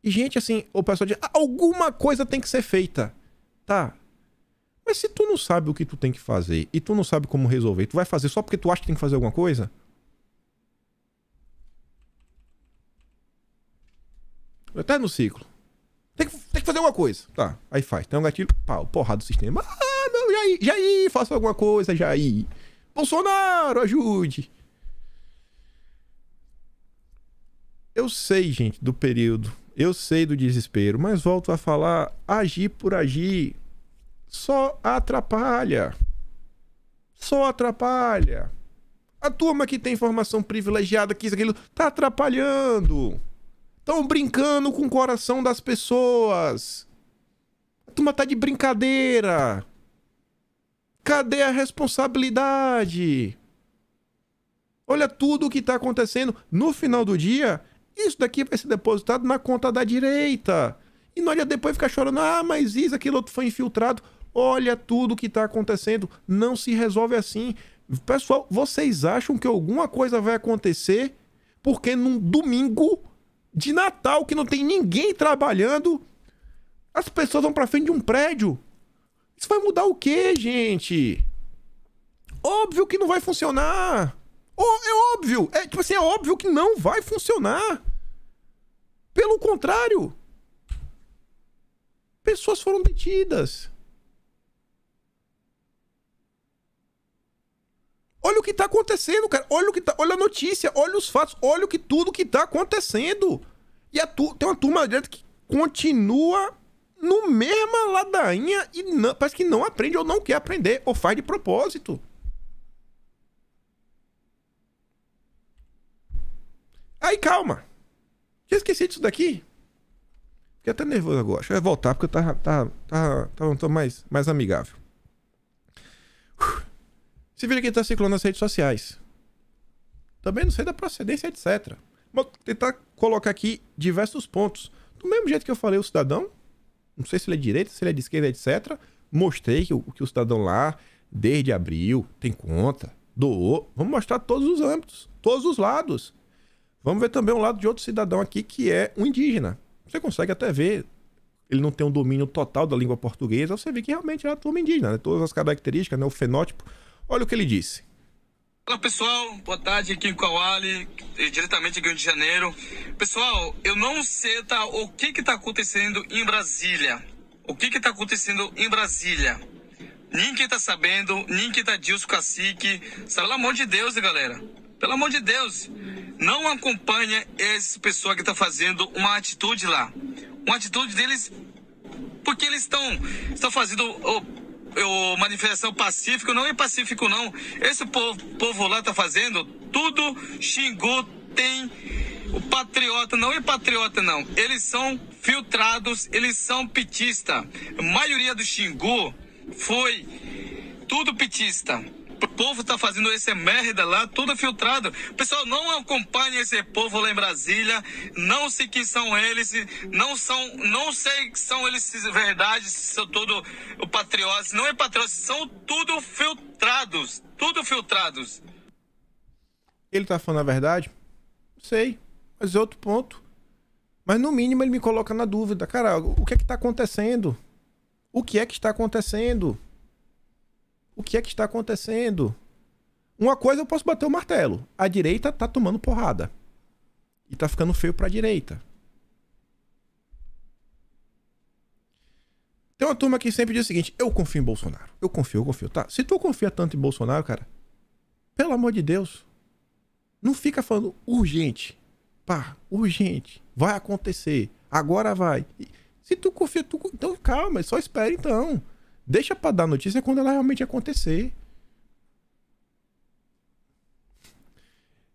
E gente, assim, o pessoal diz, alguma coisa tem que ser feita. Tá. Mas se tu não sabe o que tu tem que fazer e tu não sabe como resolver, tu vai fazer só porque tu acha que tem que fazer alguma coisa? Até no ciclo. Tem que fazer alguma coisa. Tá, aí faz. Tem um gatilho, pau, porrada do sistema. Não, Jair, faça alguma coisa, Jair. Bolsonaro, ajude. Eu sei, gente, do período. Eu sei do desespero, mas volto a falar, agir por agir só atrapalha. Só atrapalha. A turma que tem informação privilegiada, que isso, aquilo, tá atrapalhando. Estão brincando com o coração das pessoas. A turma tá de brincadeira. Cadê a responsabilidade? Olha tudo o que tá acontecendo. No final do dia, isso daqui vai ser depositado na conta da direita. E não adianta depois ficar chorando. Mas isso, aquilo outro foi infiltrado. Olha tudo o que tá acontecendo. Não se resolve assim. Pessoal, vocês acham que alguma coisa vai acontecer porque num domingo de Natal, que não tem ninguém trabalhando, as pessoas vão pra frente de um prédio? Isso vai mudar o quê, gente? Óbvio que não vai funcionar. É óbvio. Tipo assim, é óbvio que não vai funcionar. Pelo contrário. Pessoas foram detidas. Olha o que tá acontecendo, cara. Olha a notícia, olha os fatos, olha tudo que tá acontecendo. E tem uma turma direita que continua no mesma ladainha e não, parece que não aprende ou não quer aprender, ou faz de propósito. Aí, calma. Já esqueci disso daqui. Fiquei até nervoso agora. Deixa eu voltar, porque eu tô mais amigável. Se vira que tá circulando nas redes sociais. Também não sei da procedência, etc. Mas vou tentar colocar aqui diversos pontos. Do mesmo jeito que eu falei o cidadão, não sei se ele é de direita, se ele é de esquerda, etc. Mostrei que o cidadão lá, desde abril, tem conta, doou. Vamos mostrar todos os âmbitos, todos os lados. Vamos ver também um lado de outro cidadão aqui que é um indígena. Você consegue até ver, ele não tem um domínio total da língua portuguesa, você vê que realmente é uma turma indígena, né? Todas as características, né? O fenótipo. Olha o que ele disse. Olá pessoal, boa tarde, aqui em Kawali, diretamente aqui do Rio de Janeiro. Pessoal, eu não sei o que está acontecendo em Brasília. O que está acontecendo em Brasília? ninguém tá sabendo, ninguém tá Dilson Cacique. Pelo amor de Deus, galera. Pelo amor de Deus. Não acompanha esse pessoal que tá fazendo uma atitude lá. Uma atitude deles, porque eles estão fazendo manifestação pacífica. Não é pacífico, não. Esse povo lá tá fazendo tudo Xingu, tem o patriota. Não é patriota, não. Eles são filtrados, eles são petista. A maioria do Xingu foi tudo petista. O povo tá fazendo essa merda lá, tudo filtrado. Pessoal, não acompanha esse povo lá em Brasília. Não sei quem são eles. Não sei que são eles de verdade, se são tudo patriotas. Não é patriotas, são tudo filtrados. Tudo filtrados. Ele tá falando a verdade? Não sei. Mas é outro ponto. Mas no mínimo ele me coloca na dúvida. Cara, o que é que tá acontecendo? O que é que está acontecendo? O que é que está acontecendo? Uma coisa eu posso bater o martelo. A direita tá tomando porrada. E tá ficando feio pra direita. Tem uma turma que sempre diz o seguinte: eu confio em Bolsonaro. Eu confio, tá? Se tu confia tanto em Bolsonaro, cara, pelo amor de Deus, não fica falando urgente. Pá, urgente. Vai acontecer. Agora vai. Se tu confia, então calma, só espera então. Deixa pra dar notícia quando ela realmente acontecer.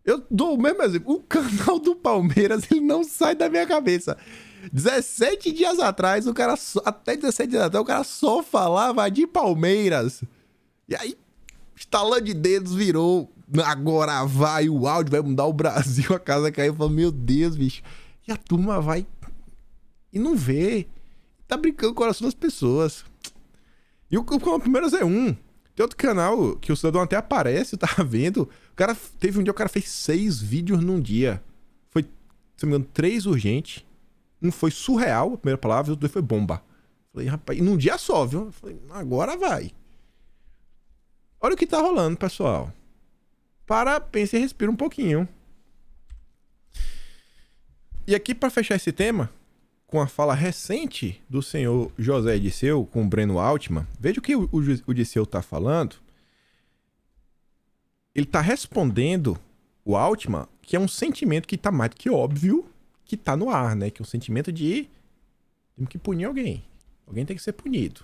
Eu dou o mesmo exemplo. O canal do Palmeiras, ele não sai da minha cabeça. 17 dias atrás, até 17 dias atrás, o cara só falava de Palmeiras. E aí, estalando de dedos, virou. Agora vai, o áudio vai mudar o Brasil, a casa caiu. Eu falo, meu Deus, bicho. E a turma vai e não vê. Tá brincando com o coração das pessoas. E o Palmeiras é um. Tem outro canal que o cidadão até aparece, eu tava vendo. O cara teve um dia, o cara fez 6 vídeos num dia. Foi, se não me engano, 3 urgentes. Um foi surreal, a primeira palavra, e o 2 foi bomba. Falei, rapaz, e num dia só, viu? Falei, agora vai. Olha o que tá rolando, pessoal. Para, pensa e respira um pouquinho. E aqui, para fechar esse tema, com a fala recente do senhor José Disseu com o Breno Altman, veja o que o Disseu está falando. Ele está respondendo o Altman, que é um sentimento que está mais do que óbvio que está no ar, né? Que é um sentimento de temos que punir alguém. Alguém tem que ser punido.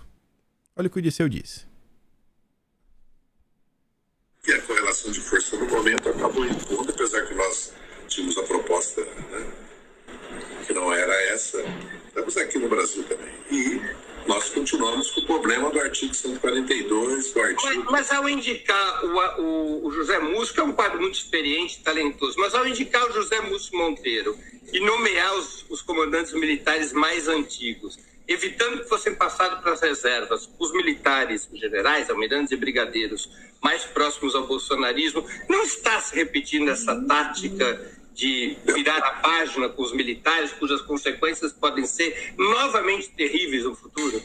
Olha o que o Disseu disse. E a correlação de força no momento acabou em tudo, apesar que nós tínhamos a proposta, né, que não era essa. Estamos aqui no Brasil também. E nós continuamos com o problema do artigo 142, do artigo... Mas ao indicar o José Múcio, que é um quadro muito experiente, talentoso, mas ao indicar o José Múcio Monteiro e nomear os comandantes militares mais antigos, evitando que fossem passados para as reservas os militares, os generais, almirantes e brigadeiros mais próximos ao bolsonarismo, não está se repetindo essa tática de virar a página com os militares, cujas consequências podem ser novamente terríveis no futuro?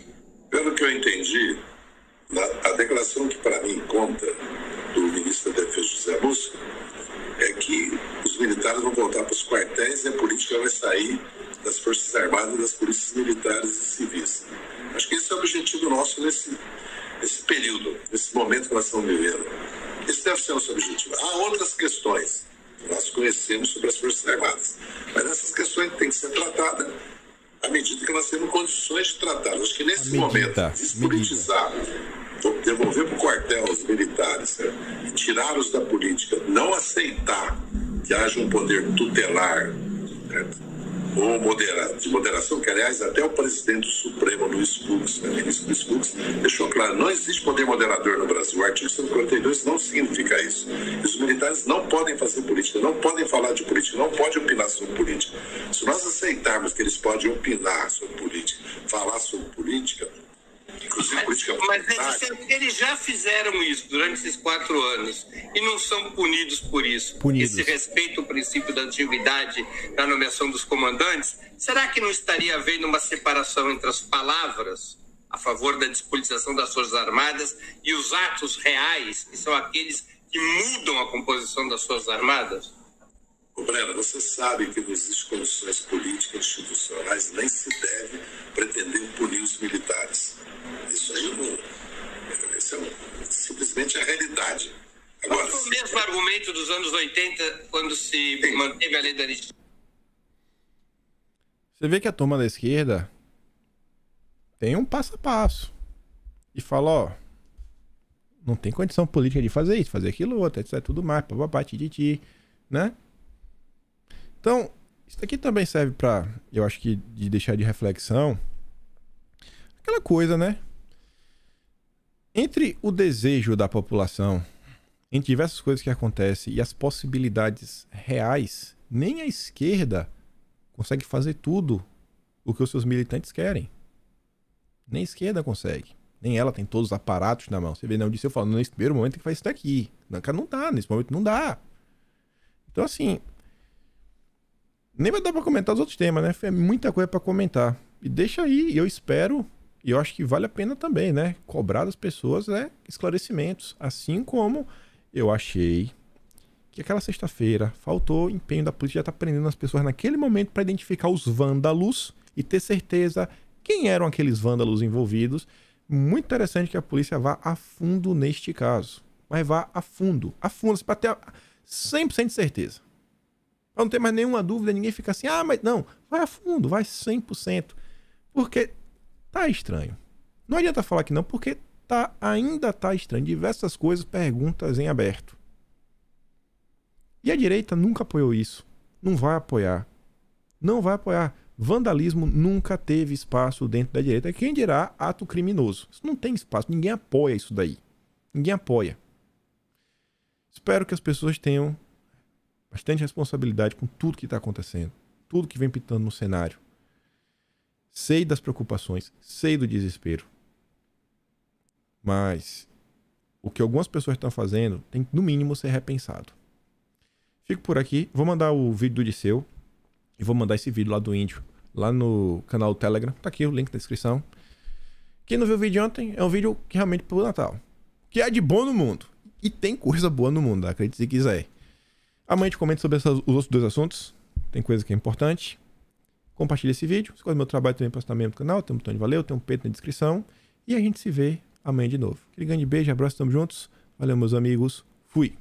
Pelo que eu entendi, a declaração que para mim conta do ministro da Defesa José Múcio é que os militares vão voltar para os quartéis e a política vai sair das Forças Armadas e das polícias militares e civis. Acho que esse é o objetivo nosso nesse período, nesse momento que nós estamos vivendo. Esse deve ser o nosso objetivo. Há outras questões que nós conhecemos sobre as Forças Armadas, mas essas questões têm que ser tratadas à medida que nós temos condições de tratá-las. Acho que nesse momento, despolitizar, devolver para o quartel os militares, certo? E tirá-los da política, não aceitar que haja um poder tutelar, certo? Ou de moderação, que aliás até o presidente do Supremo, Luiz Fux, ministro Luiz Fux, deixou claro, não existe poder moderador no Brasil. O artigo 142 não significa isso. E os militares não podem fazer política, não podem falar de política, não podem opinar sobre política. Se nós aceitarmos que eles podem opinar sobre política, falar sobre política, inclusive política Mas eles já fizeram isso durante esses 4 anos e não são punidos por isso. Esse respeito ao princípio da antiguidade na nomeação dos comandantes, será que não estaria havendo uma separação entre as palavras a favor da despolitização das Forças Armadas e os atos reais, que são aqueles que mudam a composição das Forças Armadas? Breno, você sabe que não existem condições políticas institucionais, nem se deve pretender punir os militares. Isso aí não... Esse é simplesmente a realidade. Agora, foi o mesmo argumento dos anos 80, quando se manteve a lei da anistia. Você vê que a turma da esquerda tem um passo a passo. E fala, ó, não tem condição política de fazer isso, fazer aquilo outro, etc, tudo mais, papapá, tititi, né? Então, isso aqui também serve pra, eu acho que, de deixar de reflexão aquela coisa, né? Entre o desejo da população, entre diversas coisas que acontecem e as possibilidades reais, nem a esquerda consegue fazer tudo o que os seus militantes querem. Nem a esquerda consegue. Nem ela tem todos os aparatos na mão. Você vê, não disse eu falando, nesse primeiro momento tem que fazer isso daqui. Não dá, nesse momento não dá. Então, assim, nem vai dar pra comentar os outros temas, né? É muita coisa pra comentar. E deixa aí, eu espero, e eu acho que vale a pena também, né? Cobrar das pessoas, né, esclarecimentos. Assim como eu achei que aquela sexta-feira faltou empenho da polícia, já tá prendendo as pessoas naquele momento para identificar os vândalos e ter certeza quem eram aqueles vândalos envolvidos. Muito interessante que a polícia vá a fundo neste caso. Mas vá a fundo, para ter 100% de certeza. Pra não ter mais nenhuma dúvida, ninguém fica assim, ah, mas não, vai a fundo, vai 100%. Porque tá estranho. Não adianta falar que não, porque ainda tá estranho. Diversas coisas, perguntas em aberto. E a direita nunca apoiou isso. Não vai apoiar. Não vai apoiar. Vandalismo nunca teve espaço dentro da direita. Quem dirá ato criminoso? Isso não tem espaço. Ninguém apoia isso daí. Ninguém apoia. Espero que as pessoas tenham bastante responsabilidade com tudo que está acontecendo. Tudo que vem pitando no cenário. Sei das preocupações. Sei do desespero. Mas o que algumas pessoas estão fazendo tem que, no mínimo, ser repensado. Fico por aqui. Vou mandar o vídeo do Disseu. E vou mandar esse vídeo lá do Índio. Lá no canal do Telegram. Tá aqui o link na descrição. Quem não viu o vídeo ontem, é um vídeo que realmente pro Natal. Que é de bom no mundo. E tem coisa boa no mundo, acredite se quiser. Amanhã a gente comenta sobre os outros dois assuntos. Tem coisa que é importante. Compartilha esse vídeo. Se gosta do meu trabalho também para estar membro do canal. Tem um botão de valeu, tem um peito na descrição. E a gente se vê amanhã de novo. Aquele grande beijo, abraço, tamo juntos. Valeu, meus amigos. Fui.